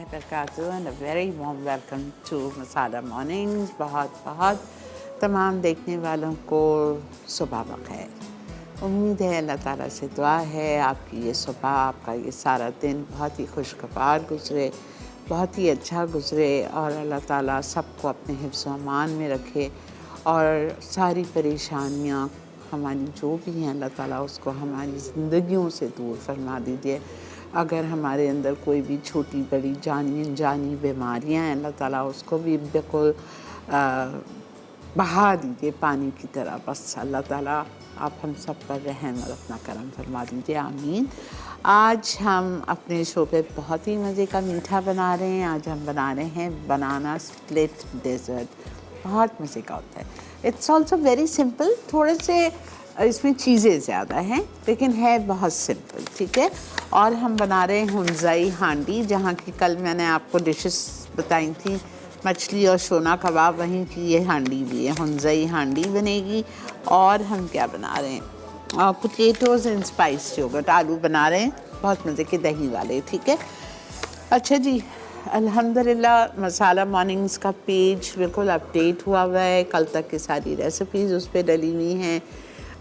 वबरकातुहू and a very warm welcome to Masala Mornings. बहुत बहुत तमाम देखने वालों को सुबह बखैर। उम्मीद है, अल्लाह ताला से दुआ है आपकी ये सुबह, आपका ये सारा दिन बहुत ही खुशगवार गुजरे, बहुत ही अच्छा गुजरे और अल्लाह ताला सबको अपने हिफ्ज़ व अमान में रखे और सारी परेशानियाँ हमारी जो भी हैं अल्लाह ताला उसको हमारी ज़िंदगियों से दूर फरमा दीजिए। अगर हमारे अंदर कोई भी छोटी बड़ी जानी अनजानी बीमारियां हैं, अल्लाह ताला उसको भी बिल्कुल बहा दीजिए पानी की तरह। बस अल्लाह ताला आप हम सब पर रहम और अपना करम फरमा दीजिए, आमीन। आज हम अपने शो पे बहुत ही मज़े का मीठा बना रहे हैं। आज हम बना रहे हैं बनाना स्प्लिट डेज़र्ट। बहुत मज़े का होता है। It's also very simple. थोड़े से इसमें चीज़ें ज़्यादा हैं लेकिन है बहुत सिंपल, ठीक है। और हम बना रहे हैं हुंज़ाई हांडी, जहाँ की कल मैंने आपको डिशेस बताई थी, मछली और शोना कबाब, वहीं की ये हांडी भी है। हुंज़ाई हांडी बनेगी। और हम क्या बना रहे हैं, पोटैटोज़ एंड स्पाइस्ड योगर्ट, आलू बना रहे हैं बहुत मज़े के दही वाले, ठीक है। अच्छा जी, अल्हम्दुलिल्लाह मसाला मॉर्निंग्स का पेज बिल्कुल अपडेट हुआ है। कल तक की सारी रेसिपीज़ उस पर डली हुई हैं।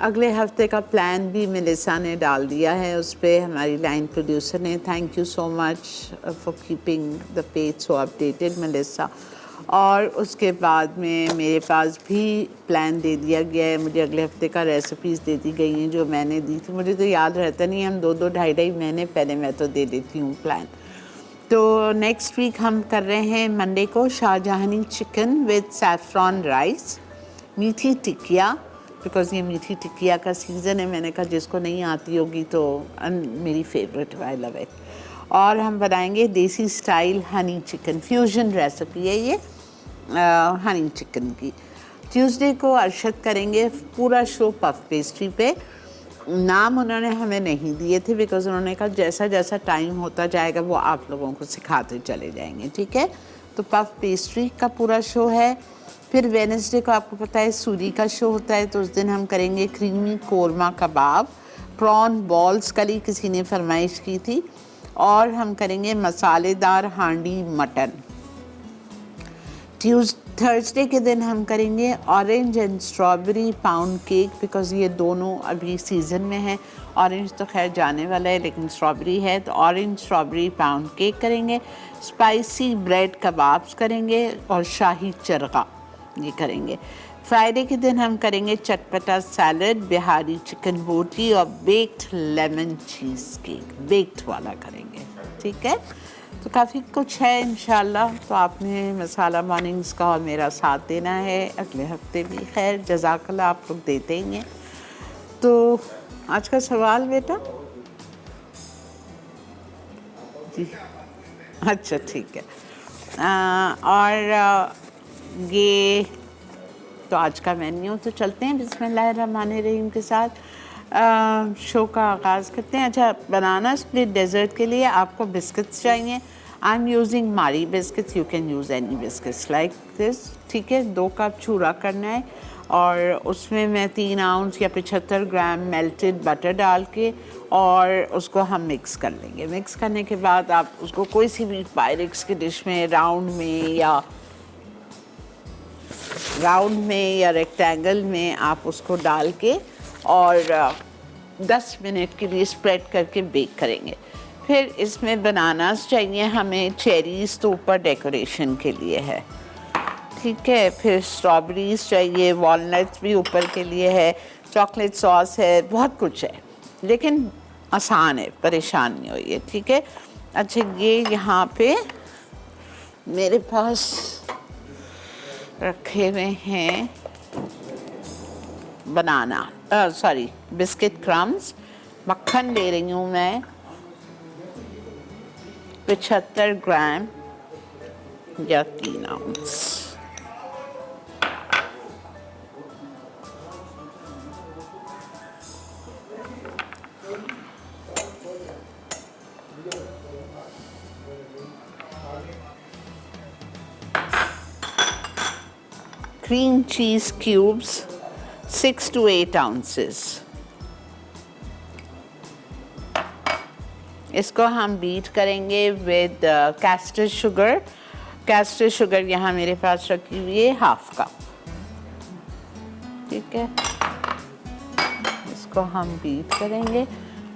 अगले हफ्ते का प्लान भी मेलिसा ने डाल दिया है उस पर, हमारी लाइन प्रोड्यूसर ने। Thank you so much for keeping the page so updated Melissa. और उसके बाद में मेरे पास भी प्लान दे दिया गया है, मुझे अगले हफ्ते का रेसिपीज़ दे दी गई हैं जो मैंने दी थी। मुझे तो याद रहता नहीं, हम 2-2 ढाई-ढाई महीने पहले मैं तो दे देती हूँ प्लान। तो नेक्स्ट वीक हम कर रहे हैं मंडे को Shahjahani chicken with saffron rice, मीठी टिकिया, बिकॉज़ ये मीठी टिकिया का सीज़न है। मैंने कहा जिसको नहीं आती होगी तो मेरी फेवरेट, आई लव इट। और हम बनाएंगे देसी style Honey chicken, fusion recipe है ये हनी चिकन की। ट्यूसडे को अरशद करेंगे पूरा शो पफ पेस्ट्री पे। नाम उन्होंने हमें नहीं दिए थे बिकॉज़ उन्होंने कहा जैसा जैसा टाइम होता जाएगा वो आप लोगों को सिखाते चले जाएंगे, ठीक है। तो पफ पेस्ट्री का पूरा शो है। फिर वेडनेसडे को आपको पता है सूरी का शो होता है, तो उस दिन हम करेंगे क्रीमी कोरमा कबाब, प्रॉन बॉल्स, कल ही किसी ने फरमाइश की थी। और हम करेंगे मसालेदार हांडी मटन। थर्सडे के दिन हम करेंगे orange and strawberry pound cake, because ये दोनों अभी सीज़न में है। ऑरेंज तो खैर जाने वाला है लेकिन स्ट्रॉबेरी है, तो ऑरेंज स्ट्रॉबेरी पाउंड केक करेंगे। स्पाइसी ब्रेड कबाब्स करेंगे और शाही चरगा ये करेंगे। फ्राइडे के दिन हम करेंगे चटपटा सैलड, बिहारी चिकन बोटी और baked lemon cheese cake, baked वाला करेंगे, ठीक है। तो काफ़ी कुछ है इंशाल्लाह। तो आपने मसाला मॉर्निंग्स का और मेरा साथ देना है अगले हफ्ते भी। खैर जज़ाकल्लाह, आप लोग देते ही हैं। तो आज का सवाल बेटा जी, अच्छा ठीक है। और ये तो आज का मेन्यू। तो चलते हैं बिस्मिल्लाहिर्रहमानिर्रहीम के साथ शो का आगाज़ करते हैं। अच्छा, बनाना स्प्लिट डेज़र्ट के लिए आपको बिस्किट्स चाहिए। आई एम यूजिंग मारी biscuits, you can use any biscuits like this, ठीक है। 2 कप चूरा करना है और उसमें मैं 3 आउंस या 75 ग्राम मेल्टेड बटर डाल के और उसको हम मिक्स कर लेंगे। मिक्स करने के बाद आप उसको कोई सी भी पायरेक्स की डिश में, राउंड में या रेक्टेंगल में आप उसको डाल के और 10 मिनट के लिए स्प्रेड करके बेक करेंगे। फिर इसमें बनानास चाहिए हमें, चेरीज़ तो ऊपर डेकोरेशन के लिए है, ठीक है। फिर स्ट्रॉबेरीज़ चाहिए, वॉलनट्स भी ऊपर के लिए है, चॉकलेट सॉस है, बहुत कुछ है लेकिन आसान है, परेशान नहीं होइए, ठीक है। अच्छा, ये यहाँ पे मेरे पास रखे हुए हैं बिस्किट क्रम्स। मक्खन ले रही हूँ मैं 75 ग्राम या 3 ounce. cream cheese cubes 6 to 8 ounces, इसको हम बीट करेंगे with castor sugar. Castor sugar यहाँ मेरे पास रखी हुई है 1/2 कप। ठीक है, इसको हम बीट करेंगे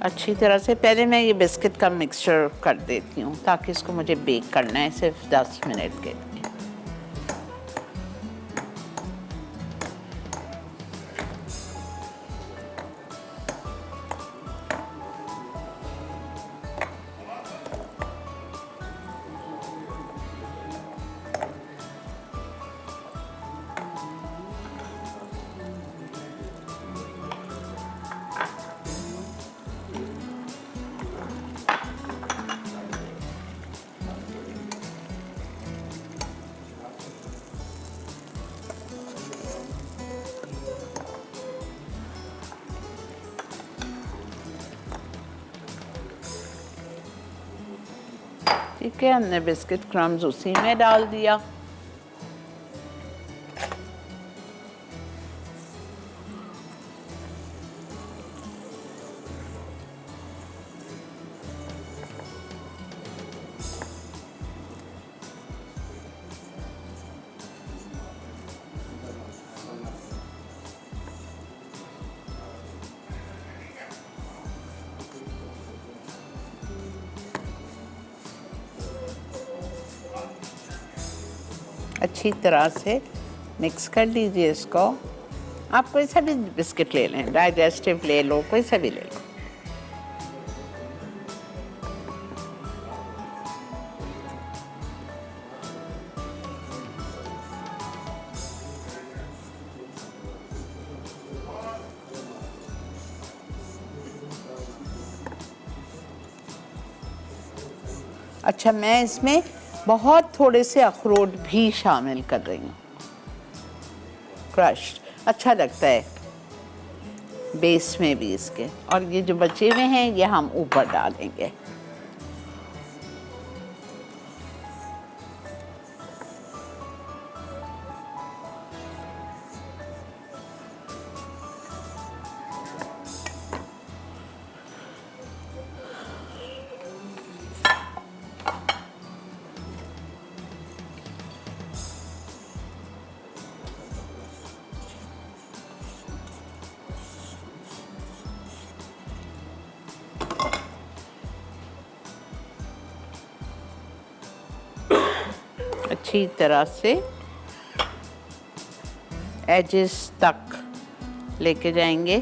अच्छी तरह से। पहले मैं ये बिस्किट का मिक्सचर कर देती हूँ ताकि इसको मुझे बेक करना है सिर्फ 10 मिनट के लिए। ठीक है, हमने बिस्किट क्रम्स उसी में डाल दिया। अच्छी तरह से मिक्स कर लीजिए इसको। आप कोई सा भी बिस्किट ले लें, डाइजेस्टिव ले लो, कोई सा भी ले लो। अच्छा, मैं इसमें बहुत थोड़े से अखरोट भी शामिल कर रही हूँ, क्रश्ड। अच्छा लगता है बेस में भी इसके। और ये जो बचे हुए हैं ये हम ऊपर डालेंगे। अच्छी तरह से एजेस तक लेके जाएंगे।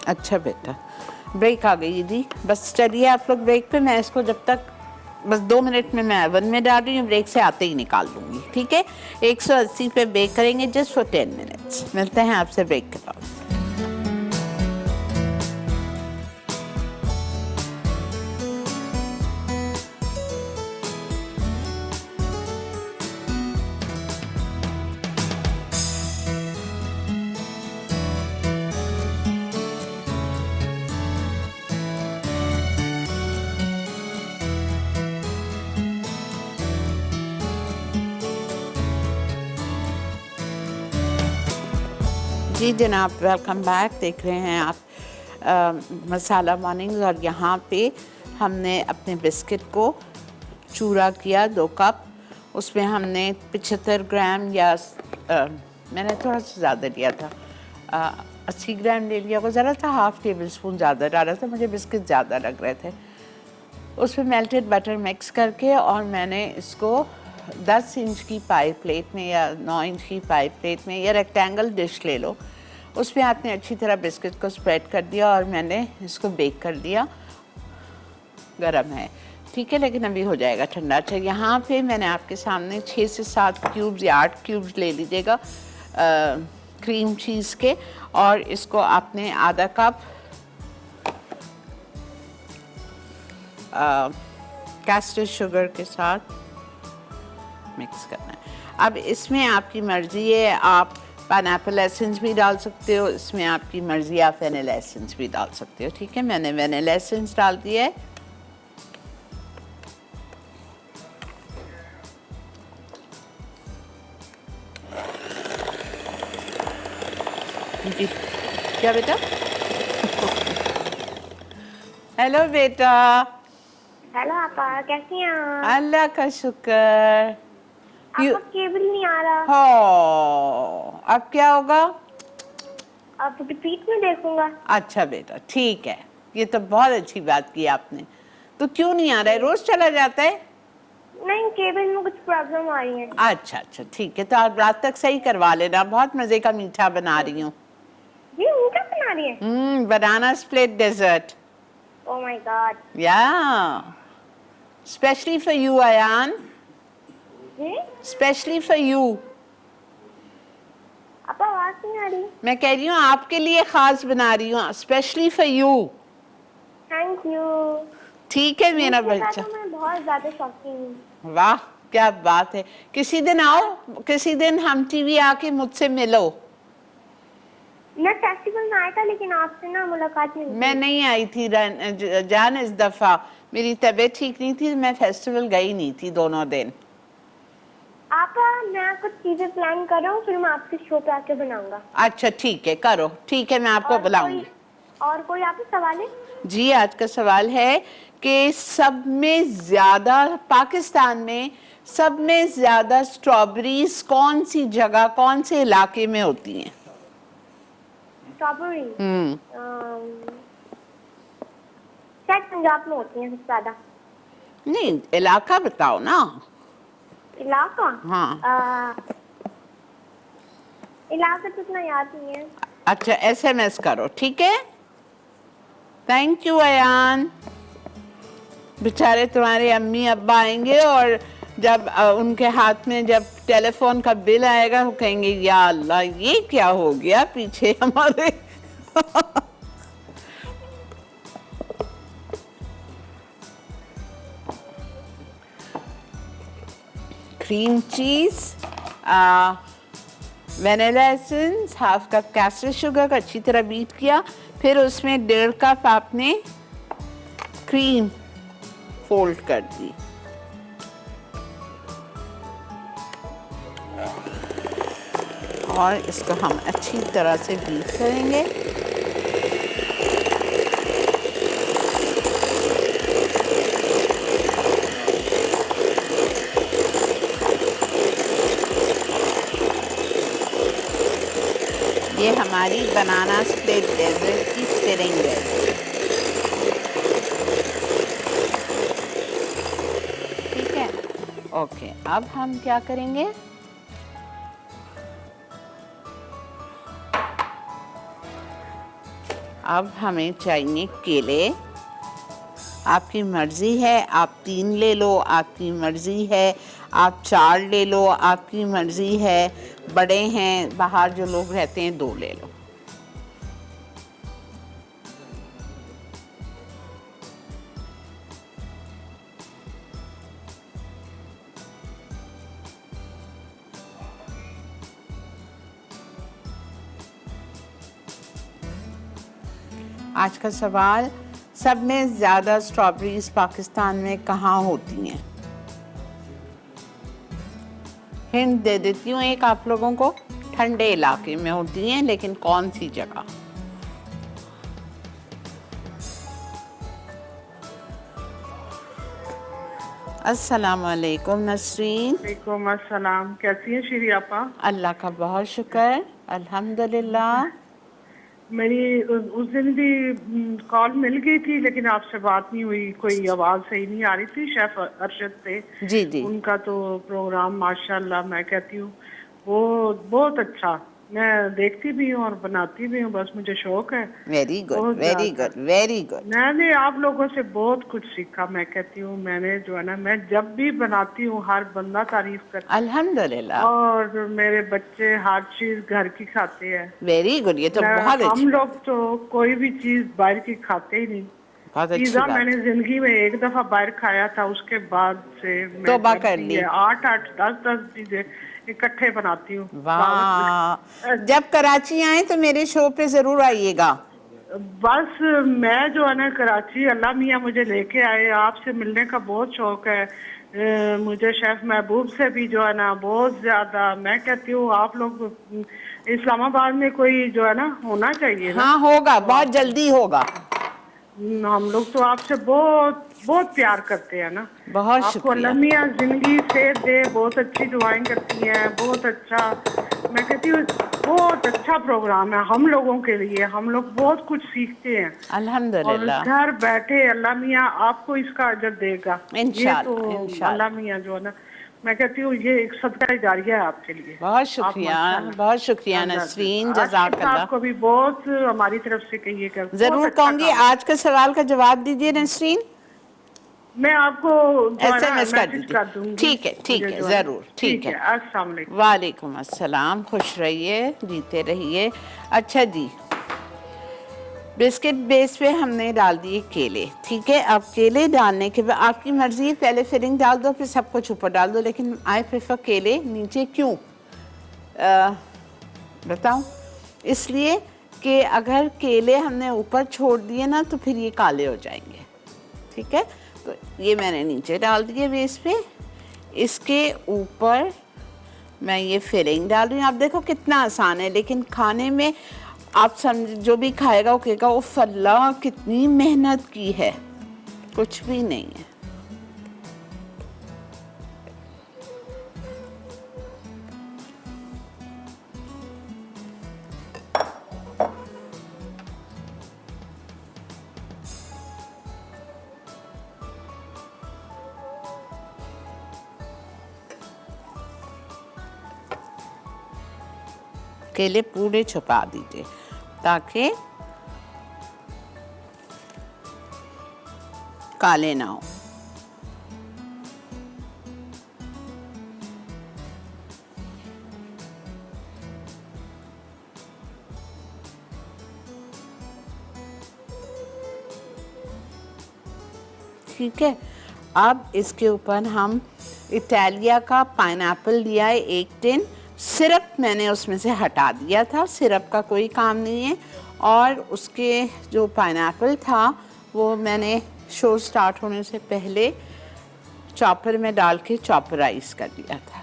अच्छा बेटा, ब्रेक आ गई जी। बस चलिए आप लोग ब्रेक पे, मैं इसको जब तक बस 2 मिनट में मैं ओवन में डाल रही हूँ, ब्रेक से आते ही निकाल दूँगी। ठीक है, 180 पे बेक करेंगे जस्ट फॉर 10 मिनट्स। मिलते हैं आपसे ब्रेक के बाद। जी जनाब, वेलकम बैक। देख रहे हैं आप मसाला मॉर्निंग्स, और यहाँ पे हमने अपने बिस्किट को चूरा किया 2 कप। उसमें हमने 75 ग्राम या मैंने थोड़ा सा ज़्यादा लिया था, 80 ग्राम ले लिया, वो ज़रा था, 1/2 टेबल स्पून ज़्यादा डाला था, मुझे बिस्किट ज़्यादा लग रहे थे। उसमें मेल्टेड बटर मिक्स करके, और मैंने इसको 10 इंच की पाई प्लेट में या 9 इंच की पाई प्लेट में या रेक्टेंगल डिश ले लो, उसमें आपने अच्छी तरह बिस्किट को स्प्रेड कर दिया और मैंने इसको बेक कर दिया। गरम है, ठीक है, लेकिन अभी हो जाएगा ठंडा। अच्छा, यहाँ पे मैंने आपके सामने 6 से 7 क्यूब्स या 8 क्यूब्स ले लीजिएगा क्रीम चीज़ के, और इसको आपने आधा कप कैस्टर शुगर के साथ मिक्स करना है। अब इसमें आपकी मर्ज़ी है, आप पाइनएप्पल एसेंस भी डाल सकते हो, इसमें आपकी मर्जी, आप वेनिला एसेंस भी डाल सकते हो। ठीक है, मैंने वेनिला एसेंस डाल दिया है। जी, क्या बेटा? हेलो बेटा। हेलो आपा, कैसी हैं आप? अल्लाह का शुक्र। आपका केबल नहीं आ रहा। हो, अब क्या होगा? अब रिपीट में देखूंगा। अच्छा बेटा, ठीक है, ये तो बहुत अच्छी बात की आपने। तो क्यों नहीं आ रहा है? रोज चला जाता है? नहीं, केबल में कुछ प्रॉब्लम आ रही है। अच्छा अच्छा, ठीक है, तो आप रात तक सही करवा लेना। बहुत मजे का मीठा बना रही हूँ। जी, मीठा बना रही है? Banana split dessert. Oh my god. Yeah, specially for you Ayaan, जी स्पेशली फॉर यू। आपा, आवाज नहीं आ रही। मैं कह रही हूँ आपके लिए खास बना रही हूँ, specially for you. Thank you. ठीक है मेरा मीठे का बच्चा। तो मैं बहुत ज्यादा शौकीन हूँ। वाह, क्या बात है। किसी दिन आओ, किसी दिन हम टीवी आके मुझसे मिलो। मैं फेस्टिवल में आया था, लेकिन आपसे ना मुलाकात नहीं हुई। मैं नहीं आई थी जान, इस दफा मेरी तबीयत ठीक नहीं थी, मैं फेस्टिवल गई नहीं थी दोनों दिन। आपा, मैं कुछ चीजें प्लान कर रहा हूँ, फिर मैं आपके शो पे आके बनाऊंगा। अच्छा ठीक है, करो, ठीक है, मैं आपको बुलाऊंगी। और कोई आपसे सवाल है? जी, आज का सवाल है कि सब में ज्यादा, पाकिस्तान में सब में ज्यादा स्ट्रॉबेरीज कौन सी जगह, कौन से इलाके में होती हैं? स्ट्रॉबेरी शायद पंजाब में होती हैं सबसे ज्यादा। नहीं, इलाका बताओ ना। इलाका? हाँ। इलाका तो इतना याद नहीं है। अच्छा, SMS करो, ठीक है। Thank you Ayaan. बेचारे तुम्हारे अम्मी अब्बा आएंगे और जब उनके हाथ में जब टेलीफोन का बिल आएगा वो कहेंगे या अल्लाह, ये क्या हो गया पीछे हमारे। Cream cheese, vanilla essence, half cup castor sugar को अच्छी तरह बीट किया, फिर उसमें 1.5 कप आपने क्रीम फोल्ड कर दी। और इसको हम अच्छी तरह से बीट करेंगे। ये हमारी बनाना स्प्लिट डेजर्ट की फिलिंग है। ठीक है, ओके, अब हम क्या करेंगे? अब हमें चाहिए केले। आपकी मर्जी है, आप 3 ले लो, आपकी मर्जी है, आप 4 ले लो, आपकी मर्जी है। बड़े हैं, बाहर जो लोग रहते हैं 2 ले लो। आज का सवाल, सब में ज्यादा स्ट्रॉबेरीज पाकिस्तान में कहाँ होती हैं? हिंट दे देती हूँ एक आप लोगों को, ठंडे इलाके में होती हैं, लेकिन कौन सी जगह? अस्सलाम वालेकुम नसरीन। वालेकुम अस्सलाम। कैसी हैं श्री आपा? अल्लाह का बहुत शुक्र, अल्हम्दुलिल्लाह। मेरी उस दिन भी कॉल मिल गई थी, लेकिन आपसे बात नहीं हुई, कोई आवाज़ सही नहीं आ रही थी। शेफ अरशद थे जी जी। उनका तो प्रोग्राम माशाल्लाह, मैं कहती हूँ वो बहुत अच्छा, मैं देखती भी हूँ और बनाती भी हूँ, बस मुझे शौक है। वेरी गुड, बहुत वेरी ज्यादा। Good, very good. मैंने आप लोगों से बहुत कुछ सीखा। मैं कहती हूँ, मैंने जो है ना, मैं जब भी बनाती हूँ हर बंदा तारीफ करता है, अल्हम्दुलिल्लाह। और मेरे बच्चे हर चीज घर की खाते हैं। वेरी गुड, ये तो बहुत हम अच्छी। लोग तो कोई भी चीज बाहर की खाते ही नहीं। बहुत अच्छी पिज्जा बात। मैंने जिंदगी में एक दफा बाहर खाया था, उसके बाद से मैं तौबा जब कर भी ली। ये 8-8 10-10 चीजें इकट्ठे बनाती हूँ। वाह, जब कराची आए तो मेरे शो पे जरूर आइएगा। बस मैं जो है ना कराची, अल्लाह मियाँ मुझे लेके आए, आपसे मिलने का बहुत शौक है। मुझे शेफ महबूब से भी जो है ना बहुत ज्यादा, मैं कहती हूँ आप लोग इस्लामाबाद में कोई जो है ना होना चाहिए ना। हाँ होगा, तो बहुत जल्दी होगा। हम लोग तो आपसे बहुत बहुत प्यार करते हैं ना। बहुत आपको अल्लाह शुक्रिया। मियाँ जिंदगी सेहत दे, बहुत अच्छी दुआएं करती हैं, बहुत अच्छा। मैं कहती हूँ बहुत अच्छा प्रोग्राम है हम लोगों के लिए, हम लोग बहुत कुछ सीखते हैं और अल्हम्दुलिल्लाह। घर बैठे अल्लाह मियाँ आपको इसका अजर देगा। ये तो इंशाल्लाह अल्लाह इंशाल्लाह। मियाँ जो है ना, मैं कहती हूँ ये एक सदका जारिया है आपके लिए। बहुत आप शुक्रिया, माशाल्लाह। बहुत शुक्रिया अल्लाह नसरीन, आशिफ जज़ाकल्लाह। साहब को भी बहुत हमारी तरफ से कहिएगा, बहुत जरूर अच्छा कहूंगी। काम। आज का सवाल का जवाब दीजिए नसरीन, मैं आपको जो है ना SMS कर मैसेज दीजिए। कर दूंगी। ठीक है ठीक मुझे है, जो है ना, जरूर ठीक है। अस्सलाम वालेकुम। वालेकुम अस्सलाम, खुश रहिए, जीते रहिए। अच्छा जी, बिस्किट बेस पे हमने डाल दिए केले, ठीक है। अब केले डालने के बाद आपकी मर्जी है, पहले फिलिंग डाल दो फिर सब कुछ ऊपर डाल दो, लेकिन आई प्रेफर केले नीचे। क्यों बताऊं? इसलिए कि अगर केले हमने ऊपर छोड़ दिए ना तो फिर ये काले हो जाएंगे, ठीक है। तो ये मैंने नीचे डाल दिए बेस पे। इसके ऊपर मैं ये फिलिंग डाल रही हूँ। आप देखो कितना आसान है, लेकिन खाने में आप समझ, जो भी खाएगा वो कहेगा वो फल्ला कितनी मेहनत की है। कुछ भी नहीं है। केले पूरे छुपा दीजिए ताकि काले ना हो। ठीक है। अब इसके ऊपर हम इटालिया का पाइनएप्पल लिया है 1 टिन। सिरप मैंने उसमें से हटा दिया था, सिरप का कोई काम नहीं है। और उसके जो पाइनएप्पल था वो मैंने शो स्टार्ट होने से पहले चॉपर में डाल के चॉपराइज कर दिया था।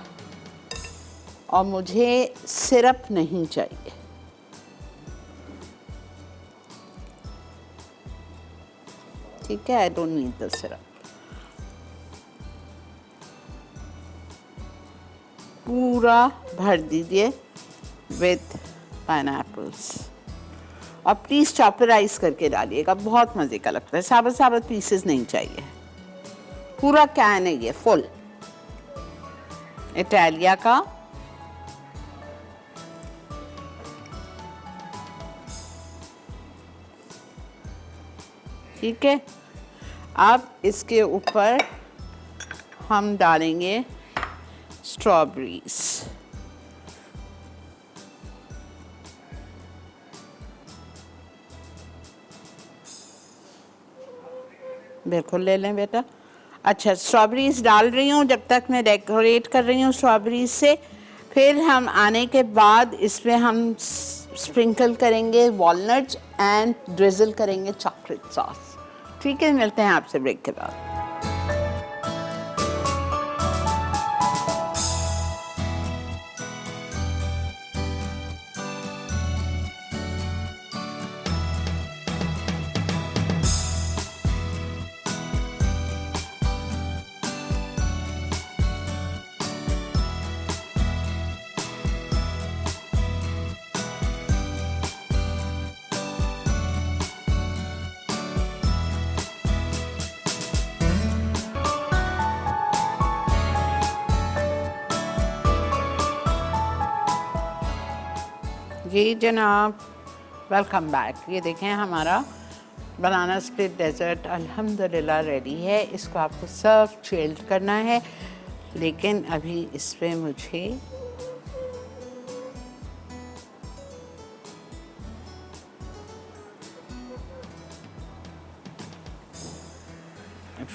और मुझे सिरप नहीं चाहिए। ठीक है, I don't need the syrup. पूरा भर दीजिए विथ पाइनएप्पल्स। और प्लीज़ चॉपराइज करके डालिएगा, बहुत मज़े का लगता है। साबुत साबुत पीसेस नहीं चाहिए। पूरा कैन है ये फुल इटालिया का। ठीक है। अब इसके ऊपर हम डालेंगे स्ट्रॉबेरीज। बिल्कुल ले लें बेटा। अच्छा, स्ट्रॉबेरीज डाल रही हूँ, जब तक मैं डेकोरेट कर रही हूँ स्ट्रॉबेरीज से। फिर हम आने के बाद इसमें हम स्प्रिंकल करेंगे वॉलनट्स एंड ड्रिजल करेंगे चॉकलेट सॉस। ठीक है, मिलते हैं आपसे ब्रेक के बाद। जी जनाब, वेलकम बैक। ये देखें हमारा बनाना स्प्लिट डेजर्ट अल्हम्दुलिल्लाह रेडी है। इसको आपको सर्व चिल्ड करना है, लेकिन अभी इस पे मुझे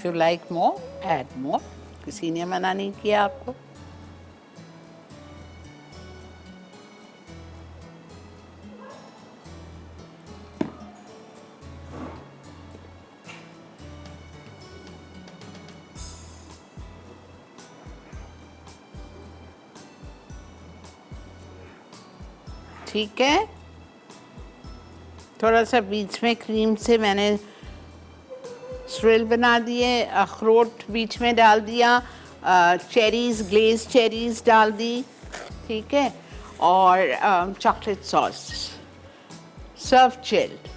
if you like more, add more. किसी ने मना नहीं किया आपको। ठीक है, थोड़ा सा बीच में क्रीम से मैंने स्विल बना दिए, अखरोट बीच में डाल दिया, चेरीज़, ग्लेज चेरीज़ डाल दी, ठीक है, और चॉकलेट सॉस। सर्व चिल्ड।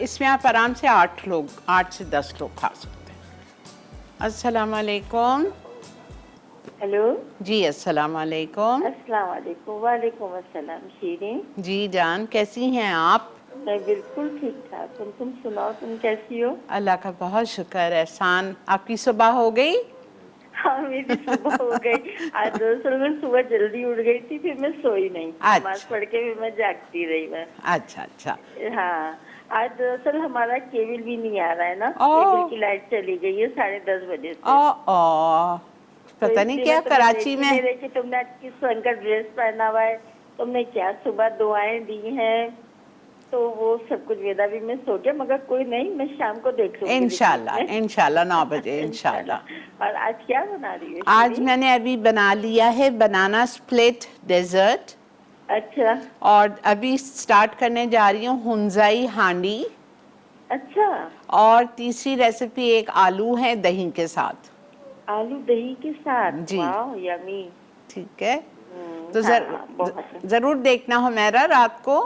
इसमें आप आराम से 8 से 10 लोग खा सकते हैं। अस्सलाम वालेकुम। हेलो जी अस्सलाम वालेकुम। अस्सलाम वालेकुम। वालेकुम अस्सलाम। शीरीन, जी जान, कैसी हैं आप? मैं बिल्कुल ठीक ठाक हूँ। तुम सुनाओ, तुम कैसी हो? अल्लाह का बहुत शुक्र, एहसान। आपकी सुबह हो गई? हाँ, मेरी सुबह हो गई। आज दरअसल मैं सुबह जल्दी उठ गई थी, फिर मैं सोई नहीं। अच्छा। नमाज पढ़ के फिर मैं जागती रही मैं। अच्छा अच्छा। हाँ, आज दरअसल हमारा केबल भी नहीं आ रहा है ना। ओह। केबल की लाइट चली गई है 10:30 बजे से। ओ तो पता नहीं इसलिए क्या मैं तुम्हें कराची देख ही में। नहीं रही कि तुमने आज किस रंग का ड्रेस पहना हुआ है, तुमने क्या सुबह दुआएं दी हैं, तो वो सब कुछ वेदा भी मैं सो गया, मगर कोई नहीं, मैं शाम को देख लूंगी। इंशाल्लाह इंशाल्लाह 9 बजे इंशाल्लाह। और आज क्या बना रही है? आज मैंने अभी बना लिया है बनाना स्प्लिट डेजर्ट, अच्छा और अभी स्टार्ट करने जा रही हूँ हुंजाई हांडी, अच्छा। और तीसरी रेसिपी एक आलू है दही के साथ। आलू दही के साथ? जी। वाह, यमी। ठीक है, तो हाँ, बहुत। जरूर देखना हो मेरा रात को।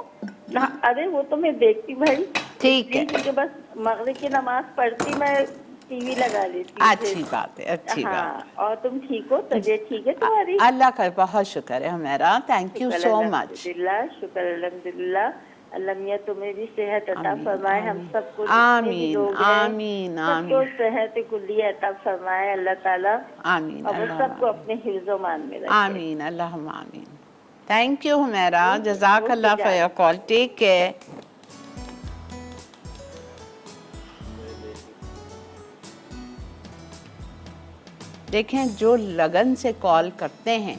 हाँ, अरे वो तो मैं देखती भाई। ठीक है। क्योंकि बस मगरिब की नमाज पढ़ती मैं टीवी लगा लेती हूँ अच्छी फिर। बात है, अच्छी बात हाँ, और तुम ठीक हो? तबीयत ठीक है तुम्हारी? है। अल्लाह का बहुत शुक्र है हमारा। Thank you so much. अल्हम्दुलिल्लाह, शुक्र अल्हम्दुलिल्लाह। अल्लाह मियाँ तुम्हें भी सेहत अता आमीन, फरमाए, हम आमीन। सबको जितने भी आमीन, लोग हैं, आमीन, सबको आमीन। सेहत कुल्ली अता फरमाए अल्लाह ताला, आमीन और वो अल्लाह सबको आमीन। अपने हिफ्ज़ो मान में रखे। आमीन अल्लाह आमीन। थैंक यू हमारा। जज़ाक ओके अल्लाह for your call. Take care. देखें, जो लगन से कॉल करते हैं,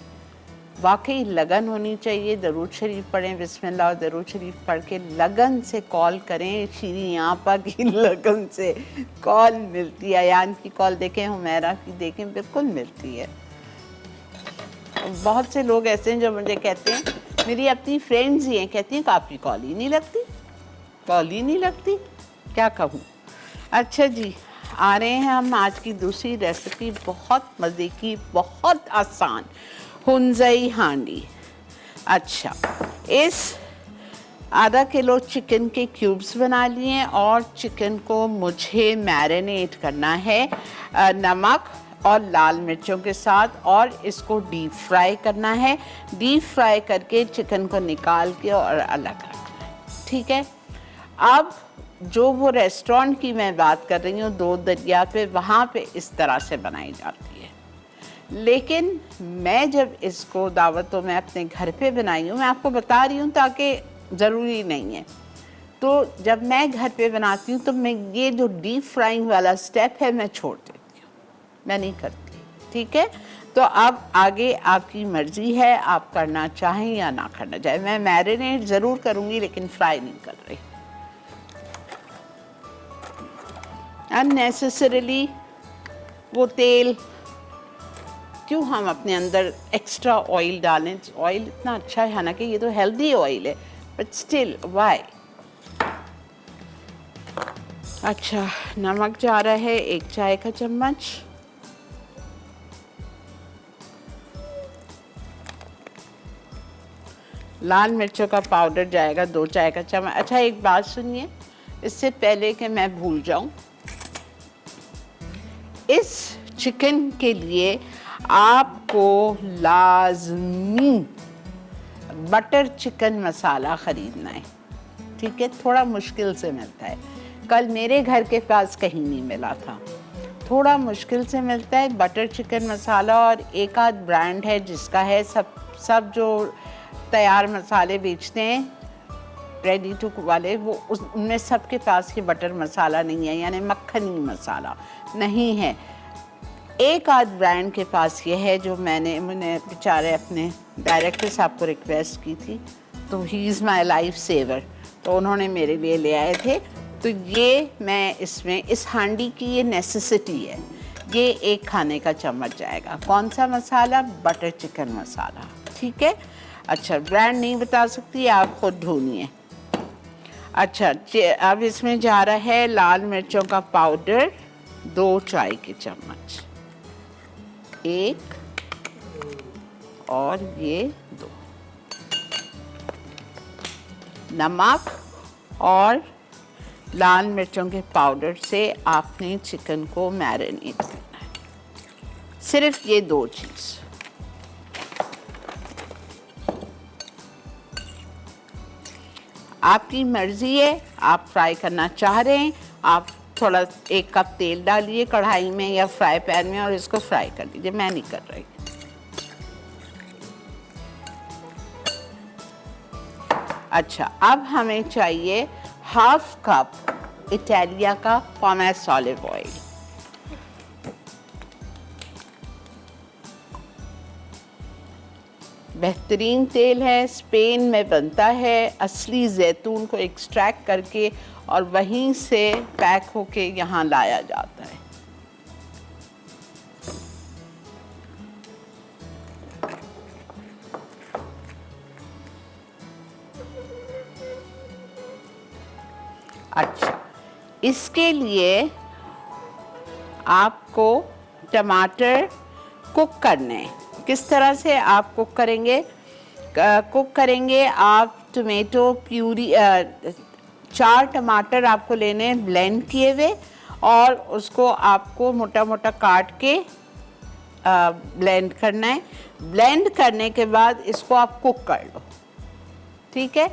वाकई लगन होनी चाहिए। दरूद शरीफ पढ़ें, बिस्मिल्लाह और दरूद शरीफ पढ़ के लगन से कॉल करें। शीरी आपा की लगन से कॉल मिलती है, यान की कॉल देखें, हुमैरा की देखें, बिल्कुल मिलती है। बहुत से लोग ऐसे हैं जो मुझे कहते हैं, मेरी अपनी फ्रेंड्स ही हैं, कहती हैं कि आपकी कॉल ही नहीं लगती, कॉल ही नहीं लगती, क्या कहूँ। अच्छा जी, आ रहे हैं हम आज की दूसरी रेसिपी, बहुत मज़े की, बहुत आसान, हुंजई हांडी। अच्छा, इस आधा किलो चिकन के क्यूब्स बना लिए, और चिकन को मुझे मैरिनेट करना है नमक और लाल मिर्चों के साथ, और इसको डीप फ्राई करना है। डीप फ्राई करके चिकन को निकाल के और अलग रखना है, ठीक है। अब जो वो रेस्टोरेंट की मैं बात कर रही हूँ, 2 दरिया पे, वहाँ पे इस तरह से बनाई जाती है, लेकिन मैं जब इसको दावतों में अपने घर पे बनाई हूँ, मैं आपको बता रही हूँ ताकि ज़रूरी नहीं है। तो जब मैं घर पे बनाती हूँ तो मैं ये जो डीप फ्राइंग वाला स्टेप है मैं छोड़ देती हूँ, मैं नहीं करती, ठीक है। तो अब आगे आपकी मर्ज़ी है, आप करना चाहें या ना करना चाहें। मैं मैरिनेट ज़रूर करूँगी लेकिन फ्राई नहीं कर रही। अननेसेसरीली वो तेल क्यों हम अपने अंदर एक्स्ट्रा ऑयल डालें। ऑयल इतना अच्छा है, हालांकि ये तो हेल्दी ऑयल है, बट स्टिल वाई। अच्छा, नमक जा रहा है 1 चाय का चम्मच, लाल मिर्चों का पाउडर जाएगा 2 चाय का चम्मच। अच्छा, एक बात सुनिए, इससे पहले कि मैं भूल जाऊं, इस चिकन के लिए आपको लाजमी बटर चिकन मसाला ख़रीदना है, ठीक है। थोड़ा मुश्किल से मिलता है, कल मेरे घर के पास कहीं नहीं मिला था, थोड़ा मुश्किल से मिलता है बटर चिकन मसाला, और एक आध ब्रांड है जिसका है, सब जो तैयार मसाले बेचते हैं रेडी टू वाले, वो उनमें सबके पास ये बटर मसाला नहीं है, यानी मक्खनी मसाला नहीं है। एक आध ब्रांड के पास ये है, जो मैंने बेचारे अपने डायरेक्टर साहब को रिक्वेस्ट की थी, तो he is my life saver, तो उन्होंने मेरे लिए ले आए थे। तो ये मैं इसमें, इस हांडी की ये नेसेसिटी है, ये एक खाने का चम्मच जाएगा। कौन सा मसाला? बटर चिकन मसाला, ठीक है। अच्छा, ब्रांड नहीं बता सकती, आप खुद ढूंढिए। अच्छा, अब इसमें जा रहा है लाल मिर्चों का पाउडर 2 चाय के चम्मच, 1 और ये 2, नमक और लाल मिर्चों के पाउडर से आपने चिकन को मैरिनेट करना है, सिर्फ ये 2 चीज़। आपकी मर्जी है, आप फ्राई करना चाह रहे हैं, आप थोड़ा 1 कप तेल डालिए कढ़ाई में या फ्राई पैन में और इसको फ्राई कर लीजिए, मैं नहीं कर रही। अच्छा, अब हमें चाहिए 1/2 कप इटालिया का पॉमेस ऑलिव ऑयल, बेहतरीन तेल है, स्पेन में बनता है, असली जैतून को एक्सट्रैक्ट करके और वहीं से पैक होके यहाँ लाया जाता है। अच्छा, इसके लिए आपको टमाटर कुक करने हैं। किस तरह से आप कुक करेंगे? आप टमेटो प्यूरी, 4 टमाटर आपको लेने हैं ब्लेंड किए हुए, और उसको आपको मोटा मोटा काट के ब्लेंड करना है। ब्लेंड करने के बाद इसको आप कुक कर लो, ठीक है।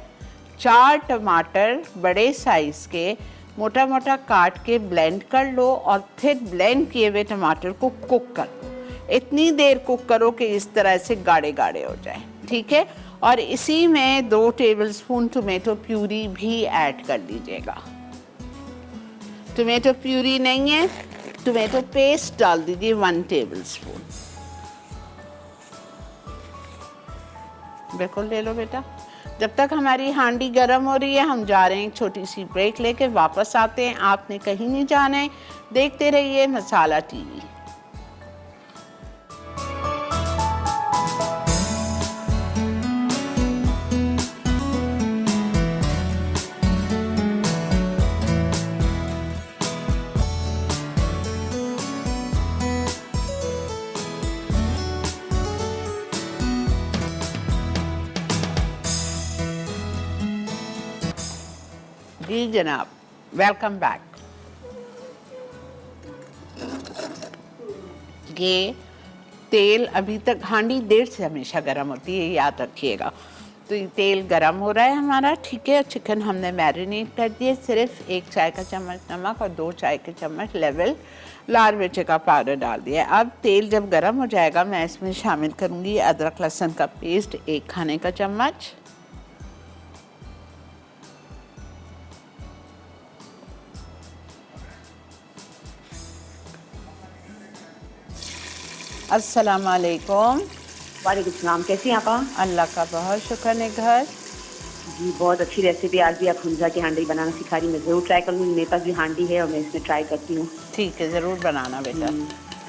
4 टमाटर बड़े साइज़ के मोटा मोटा काट के ब्लेंड कर लो, और फिर ब्लेंड किए हुए टमाटर को कुक कर लो। इतनी देर कुक करो कि इस तरह से गाढ़े गाढ़े हो जाए, ठीक है। और इसी में 2 टेबलस्पून टोमेटो प्यूरी भी ऐड कर लीजिएगा। टोमेटो प्यूरी नहीं है, टोमेटो पेस्ट डाल दीजिए 1 टेबलस्पून। बिल्कुल ले लो बेटा। जब तक हमारी हांडी गर्म हो रही है, हम जा रहे हैं छोटी सी ब्रेक लेके, वापस आते हैं। आपने कहीं नहीं जाना है, देखते रहिए मसाला टीवी। जी जनाब, वेलकम बैक। ये तेल अभी तक, हांडी देर से हमेशा गर्म होती है, याद रखिएगा। तो ये तेल गर्म हो रहा है हमारा, ठीक है। चिकन हमने मैरिनेट कर दिए, सिर्फ 1 चाय का चम्मच नमक और 2 चाय के चम्मच लेवल लाल मिर्च का पाउडर डाल दिया। अब तेल जब गर्म हो जाएगा, मैं इसमें शामिल करूँगी अदरक लहसुन का पेस्ट 1 खाने का चम्मच, अस्सलाम वालेकुम। वालेकुम सलाम, कैसी हैं आप? अल्लाह का बहुत शुक्र है। घर जी बहुत अच्छी रेसिपी आज भी आप हुंजा की हांडी बनाना सिखा रही, मैं ज़रूर ट्राई करूँगी। मेरे पास भी हांडी है और मैं इसमें ट्राई करती हूँ। ठीक है, ज़रूर बनाना बेटा।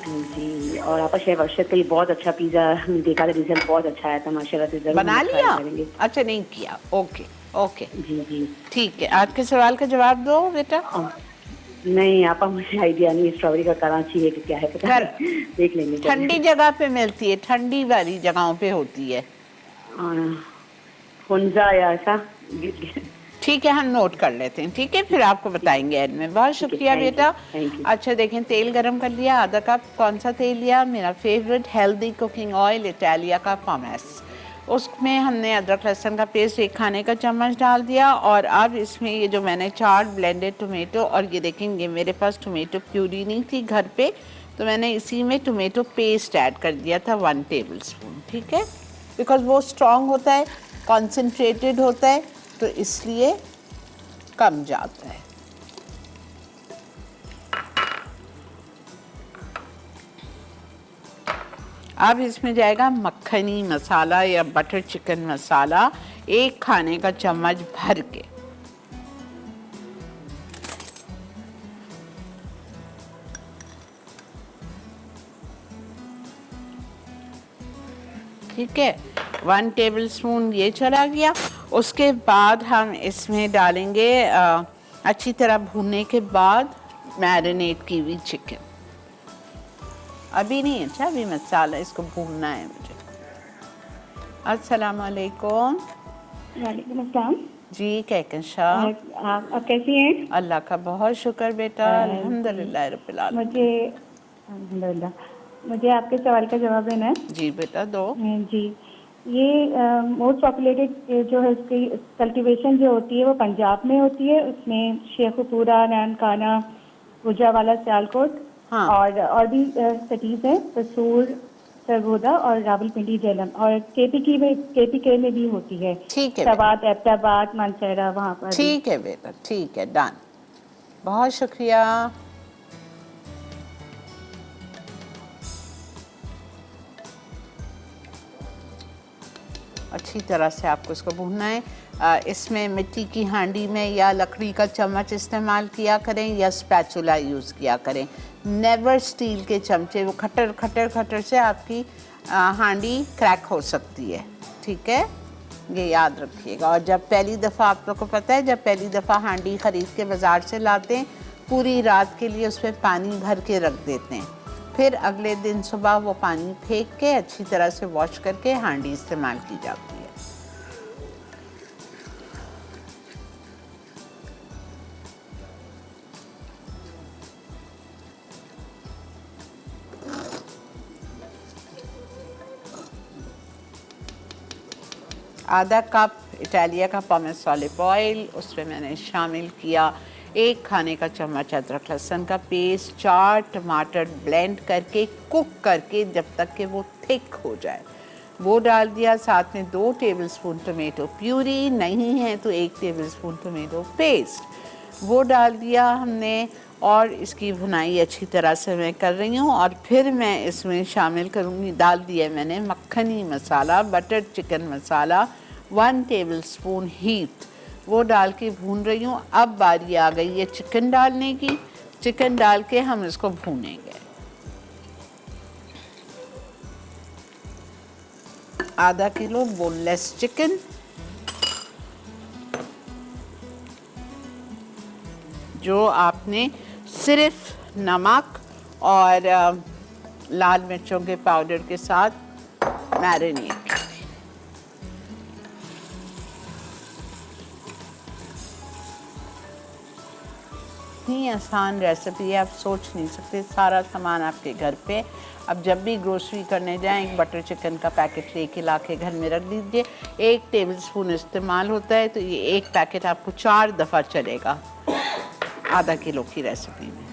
जी, और आपका शेफ अरशद का ये बहुत अच्छा पिज़्ज़ा देखा था, रिजल्ट बहुत अच्छा आया था माशाल्लाह से। ज़रूर बना लिया? करेंगे। अच्छा, नहीं किया। ओके ओके, जी जी ठीक है। आज के सवाल का जवाब दो बेटा। नहीं आपा, मुझे आइडिया नहीं स्ट्रॉबेरी का कराची है कि क्या है, पता नहीं। देख लेंगे। ठंडी जगह पे मिलती है, ठंडी वाली जगहों पे होती है। हुंजा या ऐसा। ठीक है, हम नोट कर लेते हैं, ठीक है, फिर आपको बताएंगे एड में। बहुत शुक्रिया बेटा। अच्छा देखें, तेल गरम कर लिया, आधा कप। कौन सा तेल लिया? मेरा favourite healthy cooking oil Italia का पॉमेस। उसमें हमने अदरक लहसुन का पेस्ट 1 खाने का चम्मच डाल दिया। और अब इसमें ये जो मैंने 4 ब्लेंडेड टोमेटो, और ये देखेंगे मेरे पास टोमेटो प्यूरी नहीं थी घर पे, तो मैंने इसी में टोमेटो पेस्ट ऐड कर दिया था 1 टेबल स्पून, ठीक है, बिकॉज़ वो स्ट्रॉन्ग होता है, कॉन्सेंट्रेटेड होता है, तो इसलिए कम जाता है। अब इसमें जाएगा मक्खनी मसाला या बटर चिकन मसाला 1 खाने का चम्मच भर के। ठीक है, 1 टेबल स्पून ये चला गया। उसके बाद हम इसमें डालेंगे अच्छी तरह भूनने के बाद मैरिनेट की हुई चिकन। अभी नहीं, अच्छा अभी मसाला इसको भूनना है मुझे। अस्सलाम वालेकुम। वालेकुम अस्सलाम। जी कहकशा, आप कैसी हैं? अल्लाह का बहुत शुक्र बेटा, अल्हम्दुलिल्लाह रब्बिल आलमीन। मुझे आपके सवाल का जवाब देना है। जी बेटा दो। जी, ये मोस्ट पॉपुलेटेड जो है इसकी कल्टीवेशन जो होती है वो पंजाब में होती है। उसमें शेखुपुरा, ननकाना, गुजरावाला, सियालकोट, हाँ। और भी सिटीज़ हैं, कसूर, सरगोदा और रावलपिंडी, झेलम, और केपीके में भी होती है। ठीक है सवात, एबटाबाद, मानसरा, वहाँ पर भी। ठीक है बेटा, ठीक है, डन, बहुत शुक्रिया। अच्छी तरह से आपको इसको भूनना है। इसमें मिट्टी की हांडी में या लकड़ी का चम्मच इस्तेमाल किया करें या स्पैचुला यूज़ किया करें, नेवर स्टील के चमचे, वो खटर खटर खटर से आपकी हांडी क्रैक हो सकती है, ठीक है, ये याद रखिएगा। और जब पहली दफ़ा, आप लोग को पता है, जब पहली दफ़ा हांडी ख़रीद के बाज़ार से लाते हैं, पूरी रात के लिए उसमें पानी भर के रख देते हैं, फिर अगले दिन सुबह वो पानी फेंक के अच्छी तरह से वॉश करके हांडी इस्तेमाल की जाती है। आधा कप इटालिया का पॉमेस ऑलिव ऑयल, उसमें मैंने शामिल किया 1 खाने का चम्मच अदरक लहसुन का पेस्ट, 4 टमाटर ब्लेंड करके कुक करके जब तक कि वो थिक हो जाए, वो डाल दिया। साथ में 2 टेबलस्पून टोमेटो प्यूरी, नहीं है तो 1 टेबलस्पून टोमेटो पेस्ट, वो डाल दिया हमने। और इसकी भुनाई अच्छी तरह से मैं कर रही हूँ। और फिर मैं इसमें शामिल करूँगी, डाल दिया मैंने मक्खनी मसाला, बटर चिकन मसाला 1 टेबलस्पून हीट, वो डाल के भून रही हूँ। अब बारी आ गई है चिकन डालने की। चिकन डाल के हम इसको भूनेंगे। आधा किलो बोनलेस चिकन, जो आपने सिर्फ नमक और लाल मिर्चों के पाउडर के साथ मैरिनेट की थी। इतनी आसान रेसिपी है, आप सोच नहीं सकते, सारा सामान आपके घर पे। अब जब भी ग्रोसरी करने जाएं, एक बटर चिकन का पैकेट लेके लाके घर में रख दीजिए। 1 टेबलस्पून इस्तेमाल होता है, तो ये 1 पैकेट आपको 4 दफ़ा चलेगा आधा किलो की रेसिपी में।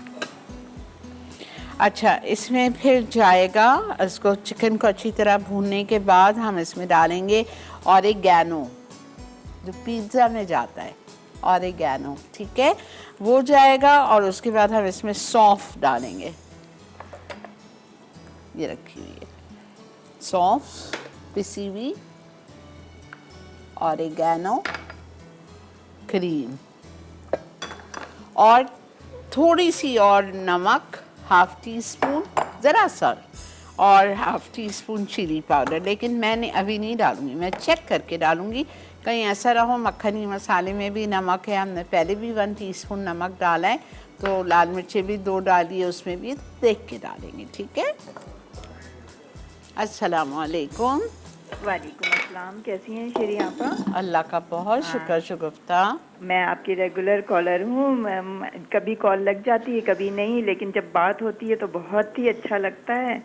अच्छा, इसमें फिर जाएगा, इसको चिकन को अच्छी तरह भूनने के बाद हम इसमें डालेंगे ऑरिगैनो, जो पिज़्ज़ा में जाता है, ऑरिगैनो, ठीक है, वो जाएगा। और उसके बाद हम इसमें सौंफ डालेंगे, ये रखी हुई है सौंफ पिसी हुई, ऑरिगैनो, क्रीम और थोड़ी सी और नमक, 1/2 टीस्पून, ज़रा सा, और 1/2 टीस्पून चिली पाउडर। लेकिन मैंने अभी नहीं डालूंगी, मैं चेक करके डालूंगी, कहीं ऐसा रहो मक्खनी मसाले में भी नमक है, हमने पहले भी 1 टीस्पून नमक डाला है, तो लाल मिर्चें भी 2 डाली है, उसमें भी देख के डालेंगे, ठीक है। अस्सलाम वालेकुम। वालेकुम अस्सलाम, कैसी हैं शेरी आपा? अल्लाह का बहुत शुक्र शुगुफ्ता। मैं आपकी रेगुलर कॉलर हूँ। कभी कॉल लग जाती है, कभी नहीं, लेकिन जब बात होती है तो बहुत ही अच्छा लगता है।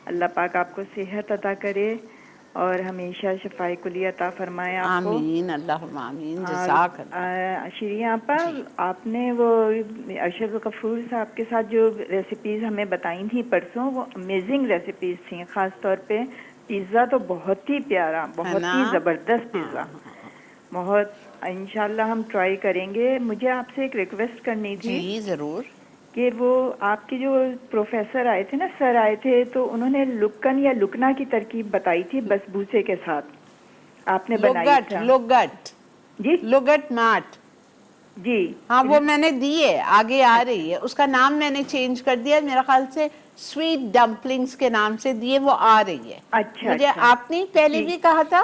अल्लाह पाक आपको सेहत अता करे और हमेशा शफाई कुली अता फरमाए आपको। आमीन, अल्लाहुम्मा आमीन, और, जज़ाक अल्लाह। श्री आपा, आपने वो अरशद गफूर साहब के साथ जो रेसिपीज़ हमें बताई थी परसों, वो अमेजिंग रेसिपीज़ थी। ख़ास तौर पे पिज़्ज़ा तो बहुत ही प्यारा, बहुत ही ज़बरदस्त पिज़्ज़ा, बहुत। इंशाल्लाह हम ट्राई करेंगे। मुझे आपसे एक रिक्वेस्ट करनी थी। जी ज़रूर। कि वो आपके जो प्रोफेसर आए थे ना, सर आए थे, तो उन्होंने लुक्कन या लुकना की तरकीब बताई थी बसबूसे के साथ, आपने बनाई था। लोगट जी, लोगट माट। जी हाँ, वो मैंने दी है, आगे आ रही है। उसका नाम मैंने चेंज कर दिया, मेरा ख्याल से स्वीट डम्पलिंग्स के नाम से दिए, वो आ रही है। अच्छा, मुझे अच्छा। आपने पहले जी। भी कहा था,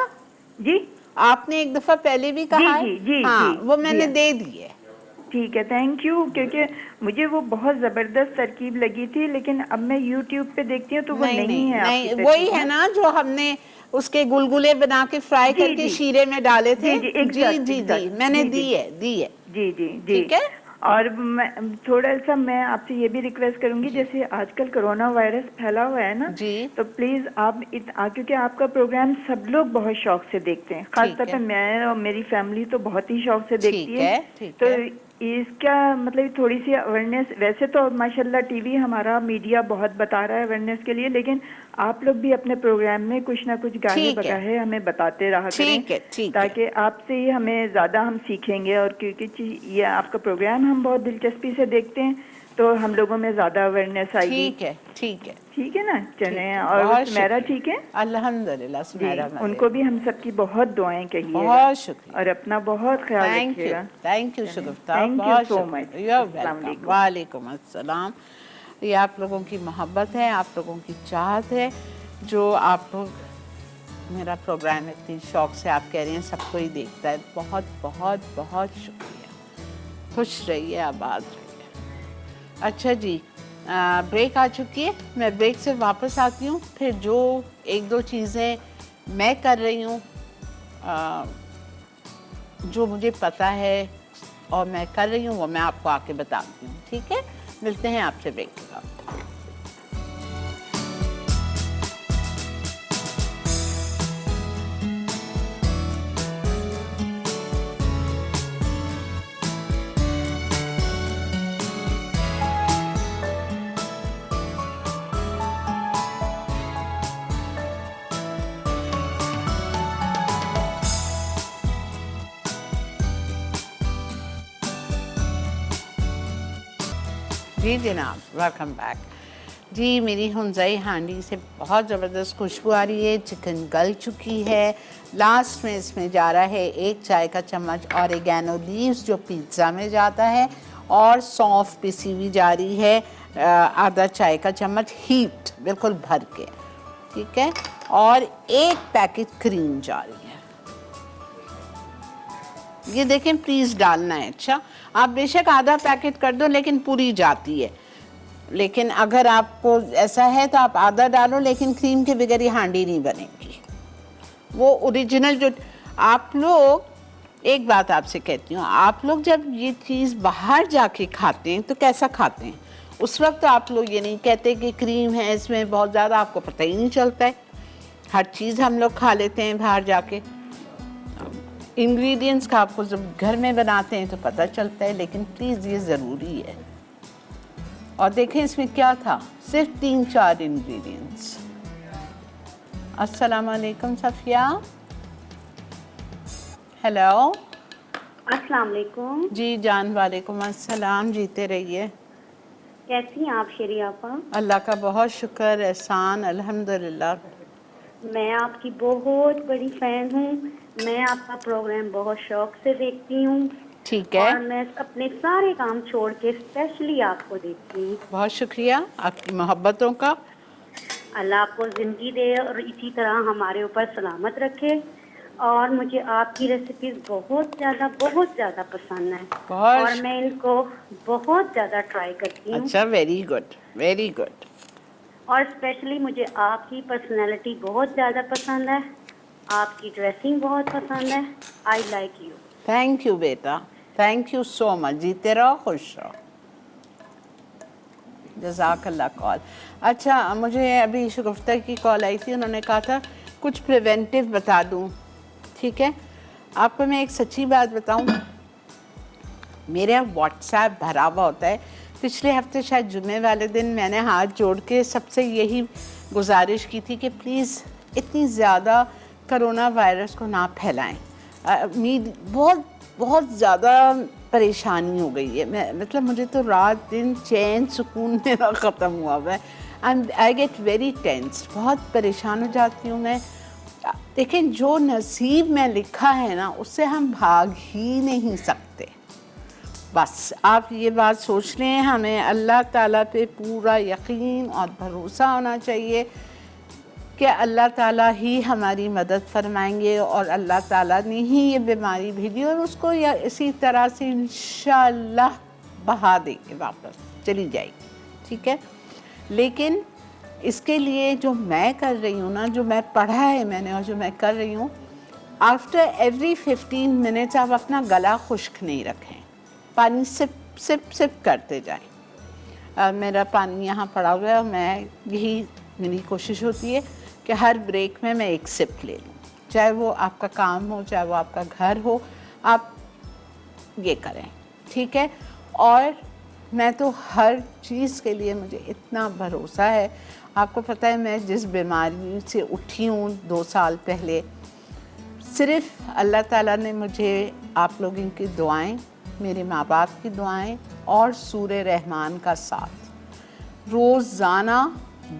जी आपने एक दफा पहले भी कहा है। जी, जी, हाँ, जी, वो मैंने जी। दे दी है। ठीक है, थैंक यू। क्योंकि मुझे वो बहुत ज़बरदस्त तरकीब लगी थी, लेकिन अब मैं YouTube पे देखती हूँ तो वो नहीं है आपकी नहीं, वही तरकीब है ना जो हमने उसके गुलगुले बना के फ्राई जी, करके जी। शीरे में डाले थे। जी, exact, मैंने जी, जी। दी है, दी है। जी, जी, जी। ठीक है। और मैं थोड़ा सा मैं आपसे ये भी रिक्वेस्ट करूंगी, जैसे आजकल कोरोना वायरस फैला हुआ है ना, जी। तो प्लीज आप क्योंकि आपका प्रोग्राम सब लोग बहुत शौक से देखते हैं, खासतौर पे मैं और मेरी फैमिली तो बहुत ही शौक से देखती है। तो इसका मतलब थोड़ी सी अवेयरनेस, वैसे तो माशाल्लाह टीवी हमारा मीडिया बहुत बता रहा है अवेयरनेस के लिए, लेकिन आप लोग भी अपने प्रोग्राम में कुछ ना कुछ गाहे बगाहे हमें बताते रहा करें, ताकि आपसे ही हमें ज्यादा हम सीखेंगे। और क्योंकि ये आपका प्रोग्राम हम बहुत दिलचस्पी से देखते हैं, तो हम लोगों में ज्यादा अवेयरनेस आएगी। ठीक है, ठीक है, ठीक है ना। चले। और सुमेरा ठीक है? अल्हम्दुलिल्लाह, सुमेरा उनको भी हम सबकी बहुत दुआएं कहिएगा। बहुत शुक्रिया। और अपना बहुत ख्याल रखिएगा। Thank you Shagufta, thank you so much. वालेकुम अस्सलाम। ये आप लोगों की मोहब्बत है, आप लोगों की चाहत है, जो आप लोग मेरा प्रोग्राम इतनी शौक से आप कह रही हैं सबको ही देखता है। बहुत बहुत बहुत शुक्रिया। खुश रहिए, आबाद रहिए। अच्छा जी, ब्रेक आ चुकी है, मैं ब्रेक से वापस आती हूँ। फिर जो एक दो चीज़ें मैं कर रही हूँ, जो मुझे पता है और मैं कर रही हूँ, वो मैं आपको आके बताती हूँ। ठीक है, मिलते हैं आपसे ब्रेक के बाद। जी जनाब, वेलकम बैक। जी, मेरी हुंजाई हांडी से बहुत ज़बरदस्त खुशबू आ रही है। चिकन गल चुकी है। लास्ट में इसमें जा रहा है 1 चाय का चम्मच ऑरिगेनो लीव्स, जो पिज़्ज़ा में जाता है, और सौंफ पिसी हुई जा रही है, आधा चाय का चम्मच हीट बिल्कुल भर के। ठीक है, और 1 पैकेट क्रीम जा रही है। ये देखें, प्लीज़ डालना है। अच्छा, आप बेशक आधा पैकेट कर दो, लेकिन पूरी जाती है। लेकिन अगर आपको ऐसा है तो आप आधा डालो, लेकिन क्रीम के बगैर ये हांडी नहीं बनेगी। वो ओरिजिनल जो आप लोग, एक बात आपसे कहती हूँ, आप लोग जब ये चीज़ बाहर जाके खाते हैं तो कैसा खाते हैं? उस वक्त तो आप लोग ये नहीं कहते कि क्रीम है इसमें बहुत ज़्यादा, आपको पता ही नहीं चलता है। हर चीज़ हम लोग खा लेते हैं बाहर जाके। इंग्रेडिएंट्स का आपको जब घर में बनाते हैं तो पता चलता है, लेकिन प्लीज़ ये ज़रूरी है। और देखें इसमें क्या था, सिर्फ 3-4 इंग्रेडिएंट्स। अस्सलाम वालेकुम सफ़िया। हेलो। अस्सलाम वालेकुम। जी जान, वालेकुम अस्सलाम। जीते रहिए। कैसी हैं आप शेरी आपा? अल्लाह का बहुत शुक्र, एहसान, अल्हम्दुलिल्लाह। मैं आपकी बहुत बड़ी फ़ैन हूँ। मैं आपका प्रोग्राम बहुत शौक से देखती हूँ। ठीक है। और मैं अपने सारे काम छोड़ के स्पेशली आपको देखती हूँ। बहुत शुक्रिया आपकी मोहब्बतों का। अल्लाह आपको ज़िंदगी दे और इसी तरह हमारे ऊपर सलामत रखे। और मुझे आपकी रेसिपीज़ बहुत ज़्यादा पसंद है, और मैं इनको बहुत ज़्यादा ट्राई करती हूँ। अच्छा, वेरी गुड, वेरी गुड। और स्पेशली मुझे आपकी पर्सनैलिटी बहुत ज़्यादा पसंद है, आपकी ड्रेसिंग बहुत पसंद है। I like you. Thank you बेटा, थैंक यू सो मच। जीते रहो, खुश रहो। जज़ाकल्लाह कॉल। अच्छा, मुझे अभी शगुफ्ता की कॉल आई थी, उन्होंने कहा था कुछ प्रिवेंटिव बता दूं, ठीक है? आपको मैं एक सच्ची बात बताऊं, मेरा व्हाट्सएप भरा हुआ होता है। पिछले हफ्ते शायद जुम्मे वाले दिन मैंने हाथ जोड़ के सबसे यही गुजारिश की थी कि प्लीज़ इतनी ज़्यादा कोरोना वायरस को ना फैलाएं। बहुत ज़्यादा परेशानी हो गई है, मतलब मुझे तो रात दिन चैन सुकून मेरा ख़त्म हुआ हुआ है। आई गेट वेरी टेंस्ड, बहुत परेशान हो जाती हूँ मैं। लेकिन जो नसीब में लिखा है ना, उससे हम भाग ही नहीं सकते। बस आप ये बात सोच लें, हमें अल्लाह ताला पे पूरा यकीन और भरोसा होना चाहिए कि अल्लाह ताला ही हमारी मदद फरमाएंगे और अल्लाह ताला ने ही ये बीमारी भेजी और उसको या इसी तरह से इंशाअल्लाह बहा देंगे, वापस चली जाएगी, ठीक है? लेकिन इसके लिए जो मैं कर रही हूँ ना, जो मैं पढ़ा है मैंने और जो मैं कर रही हूँ, आफ्टर एवरी 15 मिनट्स आप अपना गला खुश्क नहीं रखें, पानी सिप सिप सिप करते जाएं। मेरा पानी यहाँ पड़ा हुआ है और मैं यही मेरी कोशिश होती है कि हर ब्रेक में मैं एक सिप ले लूँ, चाहे वो आपका काम हो, चाहे वो आपका घर हो, आप ये करें, ठीक है? और मैं तो हर चीज़ के लिए मुझे इतना भरोसा है। आपको पता है मैं जिस बीमारी से उठी हूँ 2 साल पहले, सिर्फ़ अल्लाह ताला ने मुझे, आप लोगों की दुआएं, मेरे माँ बाप की दुआएं और सूरे रहमान का साथ, रोज़ाना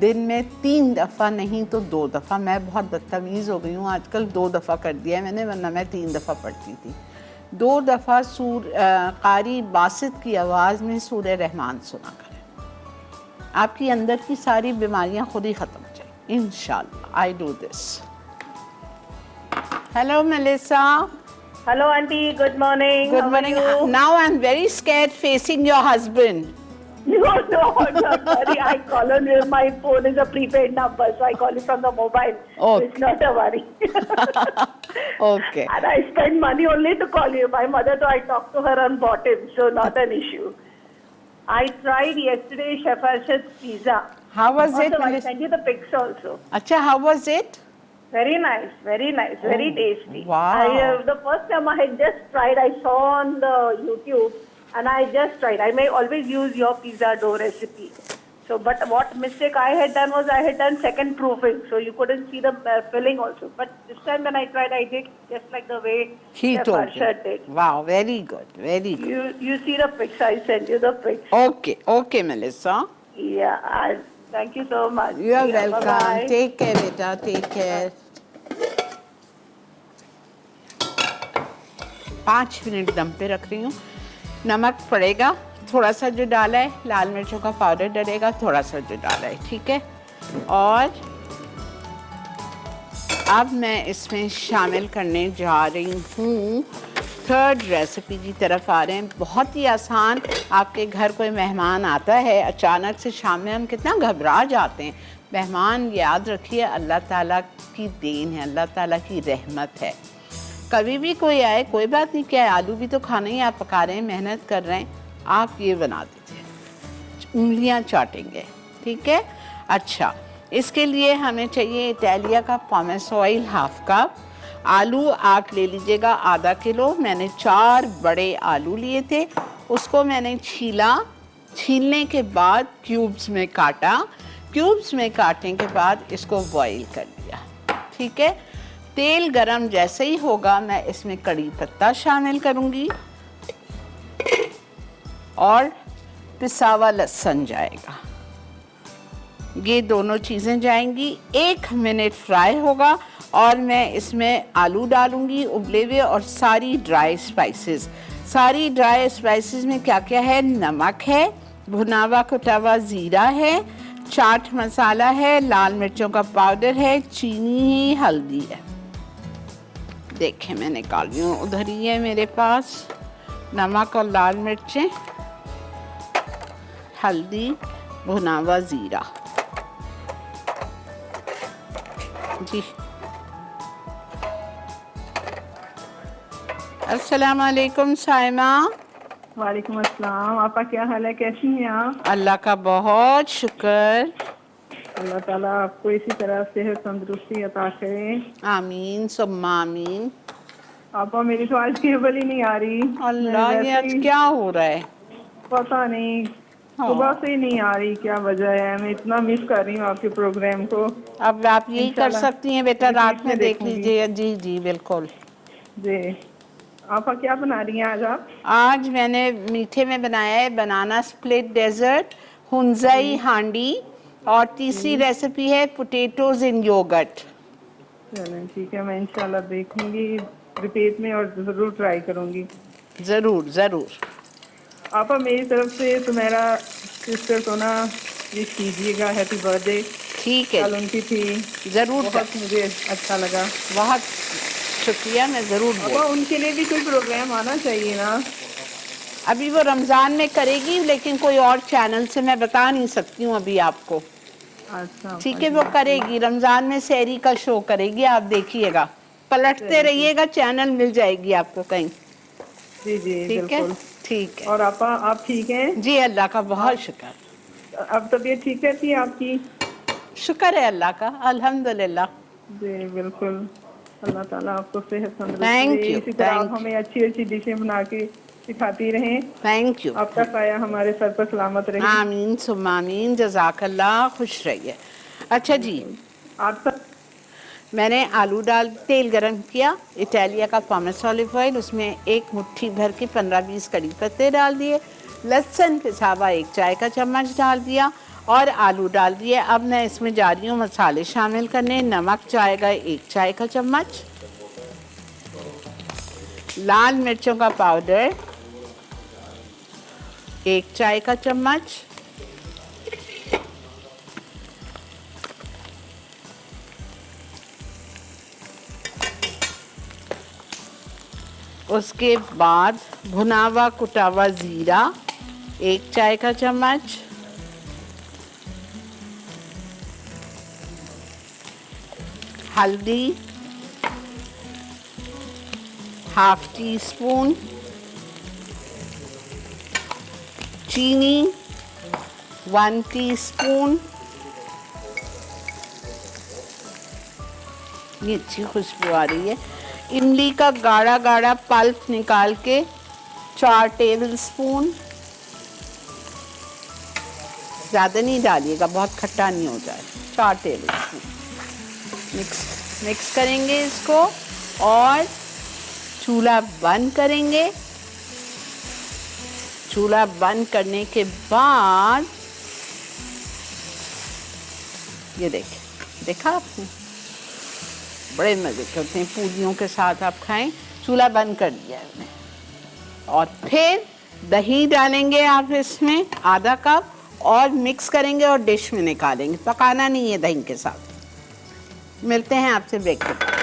दिन में 3 दफ़ा नहीं तो 2 दफ़ा, मैं बहुत बदतमीज़ हो गई हूँ आजकल, 2 दफ़ा कर दिया है मैंने, वरना मैं 3 दफ़ा पढ़ती थी। 2 दफ़ा कारी बासित की आवाज़ में सूरे रहमान सुना करें, आपकी अंदर की सारी बीमारियाँ खुद ही ख़त्म हो जाएंगी इंशाअल्लाह। I do this. Hello Melissa. Hello, auntie. Good morning. Good morning. Now I'm very scared facing your husband. No, don't worry. I call on you. My phone is a prepaid number, so I call you from the mobile. Oh. So it's not a worry. Okay. And I spend money only to call you. My mother, I talk to her on bottom, so not an issue. I tried yesterday Chef Arshad's pizza. How was it? I sent you the pics also. Acha, how was it? Very nice, very tasty. Wow. The first time I had just tried, I saw on the YouTube and I just tried. I may always use your pizza dough recipe. So, but what mistake I had done was I had done second proofing, so you couldn't see the filling also. But this time when I tried, I did just like the way Chef Arshad did. Wow, very good, very good. You see the pics, I sent you the pics. Okay, Melissa. Yeah, thank you so much. You are welcome. Bye-bye. Take care, beta. Take care. 5 minute दम पे रख रही हूँ। नमक पड़ेगा थोड़ा सा जो डाला है, लाल मिर्चों का पाउडर डलेगा थोड़ा सा जो डाला है, ठीक है? और अब मैं इसमें शामिल करने जा रही हूँ 3rd रेसिपी की तरफ आ रहे हैं। बहुत ही आसान। आपके घर कोई मेहमान आता है अचानक से, शाम में हम कितना घबरा जाते हैं। मेहमान याद रखिए अल्लाह ताला की देन है, अल्लाह ताला की रहमत है। कभी भी कोई आए, कोई बात नहीं, क्या है, आलू भी तो खाना ही, आप पका रहे हैं, मेहनत कर रहे हैं, आप ये बना दीजिए, उंगलियां चाटेंगे, ठीक है? अच्छा, इसके लिए हमें चाहिए इटालिया का पोमेस ऑयल 1/2 कप। आलू आप ले लीजिएगा आधा किलो। मैंने 4 बड़े आलू लिए थे, उसको मैंने छीला, छीलने के बाद क्यूब्स में काटा, क्यूब्स में काटने के बाद इसको बॉईल कर लिया, ठीक है? तेल गरम जैसे ही होगा मैं इसमें कड़ी पत्ता शामिल करूंगी और पिसा हुआ लहसुन जाएगा, ये दोनों चीज़ें जाएंगी। 1 मिनट फ्राई होगा और मैं इसमें आलू डालूंगी उबले हुए और सारी ड्राई स्पाइसेस। सारी ड्राई स्पाइसेस में क्या क्या है? नमक है, भुना हुआ कुटा हुआ ज़ीरा है, चाट मसाला है, लाल मिर्चों का पाउडर है, चीनी है, हल्दी है। देखें मैं निकाल रही हूँ, उधर ही है मेरे पास नमक और लाल मिर्चें, हल्दी, भुना हुआ ज़ीरा। जी अस्सलाम वालेकुम साइमा। वालेकुम अस्सलाम। आपका क्या हाल है, कैसी हैं आप? अल्लाह का बहुत शुक्र। अल्लाह ताला आपको इसी तरह सेहत तंदुरुस्ती अता करे। आमीन सुम्मा आमीन। आपा मेरी तो आज केबल ही नहीं आ रही। अल्लाह, ये आज क्या हो रहा है? पता नहीं, सुबह से ही नहीं आ रही, क्या वजह है? मैं इतना मिस कर रही हूँ आपके प्रोग्राम को। अब आप यही कर सकती हैं बेटा, रात में देख लीजिए। जी जी बिल्कुल जी। आपा क्या बना रही हैं आज आप? आज मैंने मीठे में बनाया है बनाना स्प्लिट डेजर्ट, हुंजाई हांडी, और तीसरी रेसिपी है पोटैटोज इन योगर्ट। चलें ठीक है, मैं इंशाल्लाह देखूंगी रिपीट में और जरूर ट्राई करूंगी। जरूर जरूर। आपा मेरी तरफ से तुम्हारा सिस्टर को ना विश कीजिएगा, हैप्पी बर्थडे। ठीक है, कल उनकी थी। जरूर, बहुत मुझे अच्छा लगा। बहुत शुक्रिया, मैं जरूर। आपा उनके लिए भी कोई प्रोग्राम आना चाहिए ना। अभी वो रमजान में करेगी, लेकिन कोई और चैनल से मैं बता नहीं सकती हूँ अभी आपको। अच्छा ठीक है, वो करेगी रमजान में, सहरी का शो करेगी, आप देखिएगा, पलटते रहिएगा, चैनल मिल जाएगी आपको कहीं। जी जी ठीक है, बिल्कुल ठीक है। और आपा आप ठीक हैं? जी अल्लाह का बहुत शुक्र। अब तबीयत ठीक रहती है आपकी? शुक्र है अल्लाह का, अल्हम्दुलिल्लाह। जी बिल्कुल, अल्लाह ताला आपको सेहत तंदुरुस्ती Thank दे। you, इसी तरह आप thank हमें अच्छी अच्छी डिशें बना के सिखाती रहें। Thank you. आपका साया हमारे सर पर सलामत रहे। आमीन सुम्मा आमीन, जज़ाकल्लाह, खुश रहिए। अच्छा जी, आप सब मैंने आलू डाल तेल गरम किया, इटालिया का पॉमेस ऑलिव ऑयल, उसमें एक मुट्ठी भर के 15-20 कड़ी पत्ते डाल दिए, लहसुन पिसा हुआ 1 चाय का चम्मच डाल दिया और आलू डाल दिए। अब मैं इसमें जा रही हूँ मसाले शामिल करने। नमक जाएगा 1 चाय का चम्मच, लाल मिर्चों का पाउडर 1 चाय का चम्मच, उसके बाद भुना हुआ कुटा हुआ जीरा 1 चाय का चम्मच, हल्दी ½ टीस्पून, चीनी 1 टीस्पून। ये अच्छी खुशबू आ रही है। इमली का गाढ़ा गाढ़ा पल्प निकाल के 4 टेबल स्पून, ज़्यादा नहीं डालिएगा, बहुत खट्टा नहीं हो जाए। 4 टेबल स्पून मिक्स करेंगे इसको और चूल्हा बंद करेंगे। चूल्हा बंद करने के बाद ये देखा आपने, बड़े मज़े करते हैं, पूरियों के साथ आप खाएं। चूल्हा बंद कर दिया है मैंने। और फिर दही डालेंगे आप इसमें ½ कप और मिक्स करेंगे और डिश में निकालेंगे। पकाना नहीं है दही के साथ। मिलते हैं आपसे ब्रेक के बाद।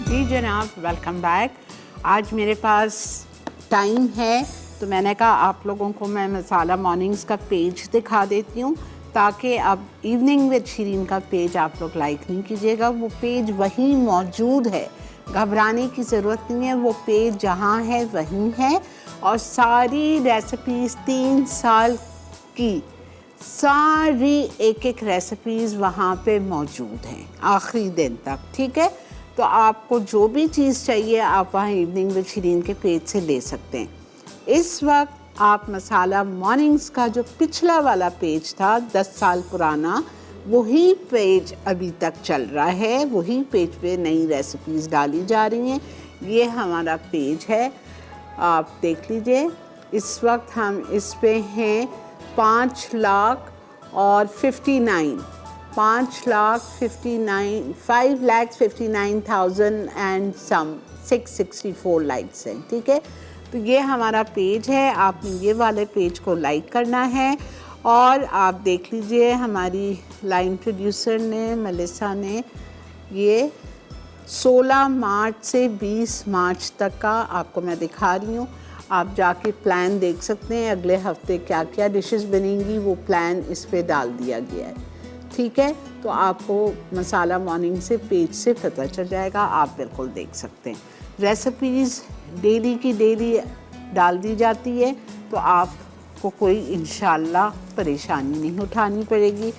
जी जनाब, वेलकम बैक। आज मेरे पास टाइम है तो मैंने कहा आप लोगों को मैं मसाला मॉर्निंग्स का पेज दिखा देती हूँ, ताकि अब इवनिंग विद शीरीन का पेज आप लोग लाइक नहीं कीजिएगा। वो पेज वहीं मौजूद है, घबराने की ज़रूरत नहीं है। वो पेज जहाँ है वहीं है और सारी रेसिपीज़ 3 साल की सारी एक रेसिपीज़ वहाँ पे मौजूद हैं आखिरी दिन तक। ठीक है, तो आपको जो भी चीज़ चाहिए आप वहाँ इवनिंग विद शीरीन के पेज से ले सकते हैं। इस वक्त आप मसाला मॉर्निंग्स का जो पिछला वाला पेज था 10 साल पुराना, वही पेज अभी तक चल रहा है, वही पेज पे नई रेसिपीज़ डाली जा रही हैं। ये हमारा पेज है, आप देख लीजिए। इस वक्त हम इस पे हैं 5,59,000 and some 664 लाइक्स हैं, ठीक है। तो ये हमारा पेज है, आपने ये वाले पेज को लाइक करना है। और आप देख लीजिए हमारी लाइन प्रोड्यूसर ने, मेलिसा ने, ये 16 मार्च से 20 मार्च तक का आपको मैं दिखा रही हूँ। आप जाके प्लान देख सकते हैं, अगले हफ्ते क्या क्या डिशेस बनेंगी वो प्लान इस पे डाल दिया गया है, ठीक है। तो आपको मसाला मॉर्निंग से पेज से पता चल जाएगा, आप बिल्कुल देख सकते हैं। रेसिपीज़ डेली की डेली डाल दी जाती है, तो आपको कोई इंशाल्लाह परेशानी नहीं उठानी पड़ेगी।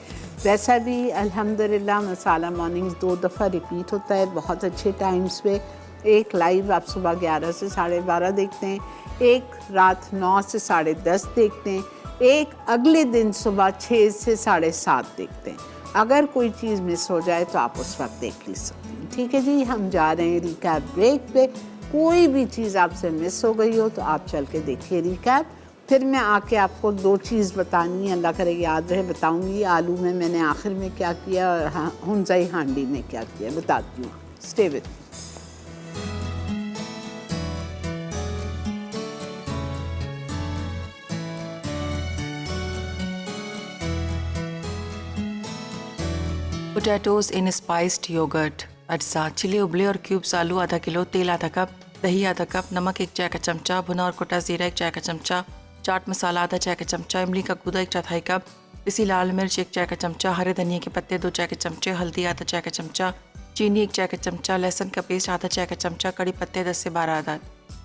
वैसा भी अल्हम्दुलिल्लाह मसाला मॉर्निंग्स 2 दफ़ा रिपीट होता है बहुत अच्छे टाइम्स पे। एक लाइव आप सुबह 11 से 12:30 देखते हैं, एक रात 9 से 10:30 देखते हैं, एक अगले दिन सुबह 6 से 7:30 देखते हैं। अगर कोई चीज़ मिस हो जाए तो आप उस वक्त देख सकते हैं, ठीक है जी। हम जा रहे हैं रिकैप ब्रेक पे। कोई भी चीज़ आपसे मिस हो गई हो तो आप चल के देखिए रिकैप, फिर मैं आके आपको 2 चीज़ बतानी है, अल्लाह करे याद रहे, बताऊंगी। आलू में मैंने आखिर में क्या किया और हुंजाई हांडी में क्या किया बताती हूँ। Stay with. Potatoes in spiced yogurt, अज्जा चिली उबले और क्यूब्स आलू आधा किलो, तेल आधा कप, दही आधा कप, नमक 1 चाय का चमचा, भुना और कुटा ज़ीरा 1 चाय का चमचा, चाट मसाला आधा चाय का चमचा, इमली का गूदा 1/4 कप, पिसी लाल मिर्च 1 चाय का चमचा, हरे धनिया के पत्ते 2 चाय के चमचे, हल्दी आधा चाय का चमचा, चीनी 1 चाय का चमचा, लहसुन का पेस्ट आधा चाय का चमचा, कड़ी पत्ते 10 से 12 अदद।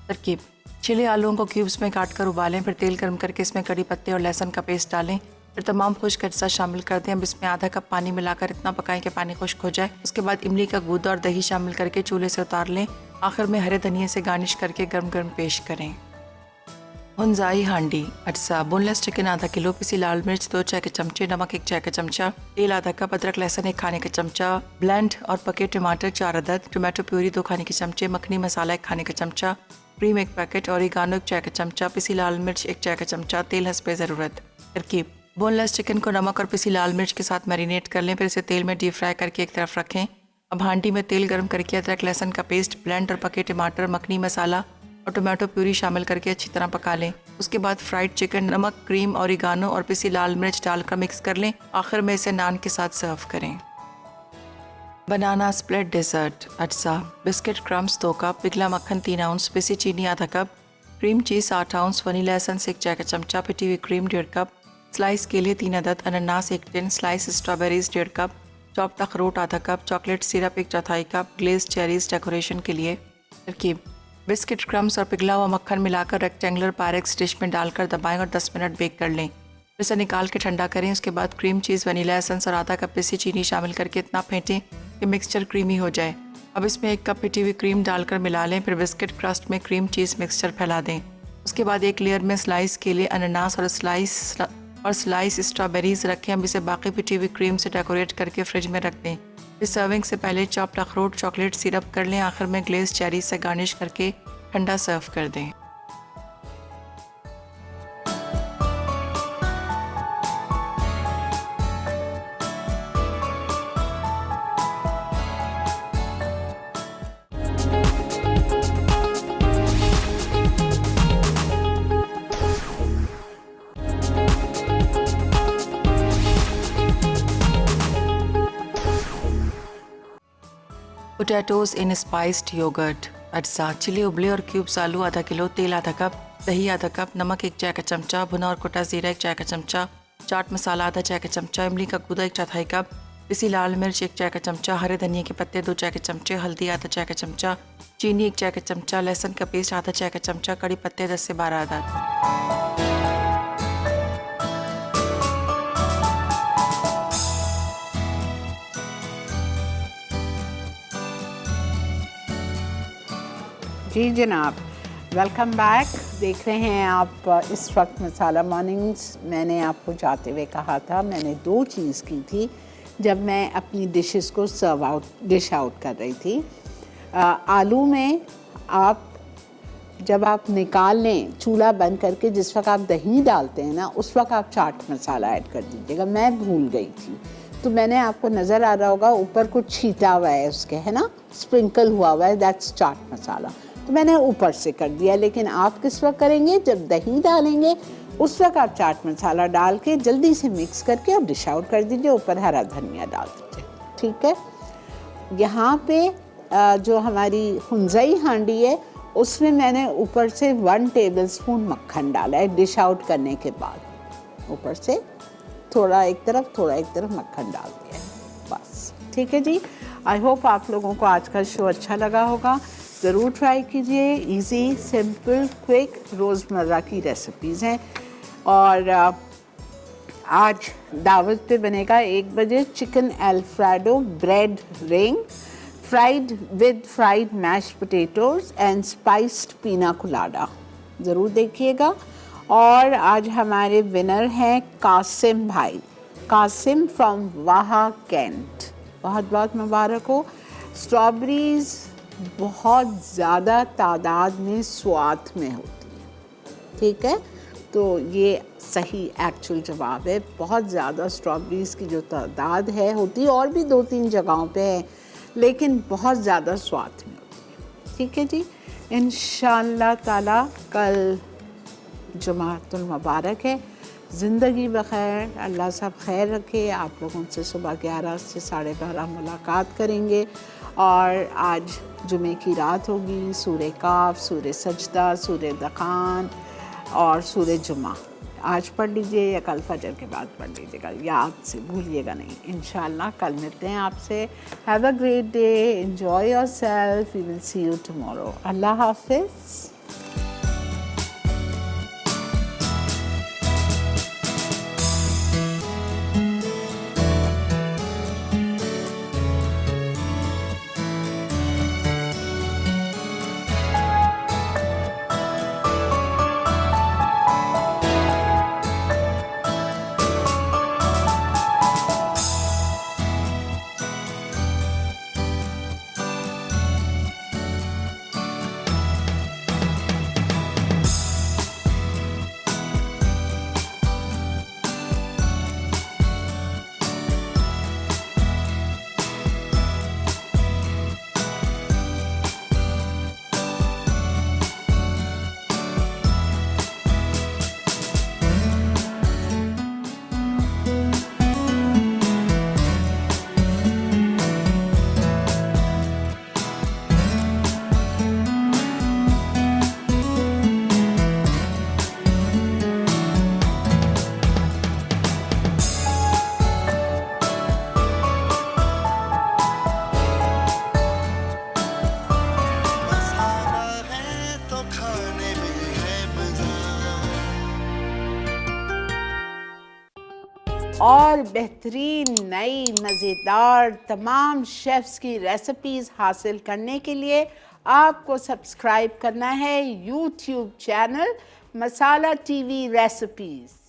तरकीब: छिले आलूओं को क्यूब्स में काट कर उबालें, फिर तेल गर्म करके इसमें कड़ी पत्ते और लहसुन का पेस्ट डालें, फिर तमाम खुश्क अज्जा शामिल कर दें। अब इसमें आधा कप पानी मिलाकर इतना पकाएं कि पानी खुश्क हो जाए। उसके बाद इमली का गूदा और दही शामिल करके चूल्हे से उतार लें। आखिर में हरे धनिया से गार्निश करके गर्म गर्म पेश करें। हुंजाई हांडी, अज्जा बोनलेस चिकन आधा किलो, पिसी लाल मिर्च 2 चाय के चमचे, नमक 1 चाय का चमचा, तेल आधा कप, अदरक लहसुन 1 खाने का चमचा, ब्लेंड और पके टमाटर 4 अदद, टोमेटो प्यूरी 2 खाने के चमचे, मखनी मसाला 1 खाने का चमचा, क्रीम 1 पैकेट, ओरिगानो 1 चाय का चमचा, पिसी लाल मिर्च 1 चाय का चमचा, तेल हस्बे ज़रूरत। तरकीब: बोनलेस चिकन को नमक और पिसी लाल मिर्च के साथ मैरिनेट कर लें, फिर इसे तेल में डीप फ्राई करके एक तरफ रखें। अब हांडी में तेल गर्म करके अदरक लहसुन का पेस्ट, ब्लेंड और पके टमाटर, मखनी मसाला और टोमेटो प्यूरी शामिल करके अच्छी तरह पका लें। उसके बाद फ्राइड चिकन, नमक, क्रीम, ओरिगानो और पिसी लाल मिर्च डालकर मिक्स कर लें। आखिर में इसे नान के साथ सर्व करें। बनाना स्प्लिट डेजर्ट, अज्जा बिस्किट क्रम्स 2 कप, पिघला मक्खन 3 आउंस, पिसी चीनी आधा cup, cream cheese 8 ounce, vanilla essence 1 चाय का चमचा, पिटी हुई क्रीम 1.5 कप, स्लाइस केले 3 अदद, अनानास 1 tin, slice strawberries 1.5 cup, chopped अखरोट आधा cup, chocolate syrup 1/4 cup, glaze cherries decoration के लिए। तरकीब: बिस्किट क्रम्स और पिघला हुआ मक्खन मिलाकर रेक्टेंगुलर पायरेक्स डिश में डालकर दबाएं और 10 मिनट बेक कर लें। फिर इसे निकाल के ठंडा करें। उसके बाद क्रीम चीज़, वनीला एसेंस और आधा कप पिसी चीनी शामिल करके इतना फेंटें कि मिक्सचर क्रीमी हो जाए। अब इसमें 1 कप पिटी हुई क्रीम डालकर मिला लें। फिर बिस्किट क्रस्ट में क्रीम चीज़ मिक्सचर फैला दें। उसके बाद एक लेयर में स्लाइस केले, अनानास और स्लाइस स्ट्रॉबेरीज रखें। अब इसे बाकी पिटी हुई क्रीम से डेकोरेट करके फ्रिज में रख दें। फिर सर्विंग से पहले चॉप्ड अखरोट, चॉकलेट सिरप कर लें। आखिर में ग्लेज चेरी से गार्निश करके ठंडा सर्व कर दें। पोटैटोज़ इन स्पाइस्ड योगर्ट, अज्जा चिली उबले और क्यूब्स आलू आधा किलो, तेल आधा कप, दही आधा कप, नमक 1 चाय का चमचा, भुना और कुटा ज़ीरा 1 चाय का चमचा, चाट मसाला आधा चाय का चमचा, इमली का गूदा 1/4 कप, पिसी लाल मिर्च 1 चाय का चमचा, हरे धनिया के पत्ते 2 चाय के चमचे, हल्दी आधा चाय का चमचा, चीनी 1 चाय का चमचा, लहसुन का पेस्ट आधा चाय का चमचा, कड़ी पत्ते 10 से 12 अदद। जी जनाब, वेलकम बैक। देख रहे हैं आप इस वक्त मसाला मॉर्निंग्स। मैंने आपको जाते हुए कहा था, मैंने 2 चीज़ की थी जब मैं अपनी डिशेस को डिश आउट कर रही थी। आलू में आप जब आप निकाल लें चूल्हा बंद करके, जिस वक्त आप दही डालते हैं ना, उस वक्त आप चाट मसाला ऐड कर दीजिएगा। मैं भूल गई थी, तो मैंने, आपको नज़र आ रहा होगा ऊपर कुछ छीटा हुआ है उसके, है ना, स्प्रिंकल हुआ है, दैट्स चाट मसाला, तो मैंने ऊपर से कर दिया। लेकिन आप किस वक्त करेंगे, जब दही डालेंगे उस वक्त आप चाट मसाला डाल के जल्दी से मिक्स करके और डिश आउट कर दीजिए, ऊपर हरा धनिया डाल दीजिए। ठीक है, यहाँ पे जो हमारी हुंज़ई हांडी है उसमें मैंने ऊपर से 1 टेबलस्पून मक्खन डाला है डिश आउट करने के बाद। ऊपर से थोड़ा एक तरफ मक्खन डाल दिया है, बस। ठीक है जी, आई होप आप लोगों को आज का शो अच्छा लगा होगा। ज़रूर ट्राई कीजिए, इजी, सिंपल, क्विक रोज़मर्रा की रेसिपीज़ हैं। और आज दावत पे बनेगा 1 बजे chicken Alfredo bread ring fried with fried mashed potatoes and spiced pina colada, ज़रूर देखिएगा। और आज हमारे विनर हैं कासिम भाई, कासिम फ्रॉम वाहा कैंट, बहुत बहुत मुबारक हो। स्ट्रॉबेरीज़ बहुत ज़्यादा तादाद में स्वाद में होती है, ठीक है, तो ये सही एक्चुअल जवाब है। बहुत ज़्यादा स्ट्रॉबेरीज़ की जो तादाद है होती है, और भी 2-3 जगहों पे है, लेकिन बहुत ज़्यादा स्वाद में होती है। ठीक है जी, इंशाअल्लाह ताला कल जुमातुल मुबारक है। ज़िंदगी बखैर, अल्लाह सब खैर रखे। आप लोगों से सुबह 11 से 12:30 मुलाकात करेंगे। और आज जुमे की रात होगी, सूरह काफ, सूरह सजदा, सूरह दखान और सूरह जुमा आज पढ़ लीजिए या कल फजर के बाद पढ़ लीजिएगा, याद से भूलिएगा नहीं। इंशाअल्लाह कल मिलते हैं आपसे। Have a great day, enjoy yourself, we will see you tomorrow. अल्लाह हाफिज़। और बेहतरीन नई मज़ेदार तमाम शेफ़्स की रेसिपीज़ हासिल करने के लिए आपको सब्सक्राइब करना है यूट्यूब चैनल मसाला टीवी रेसिपीज़।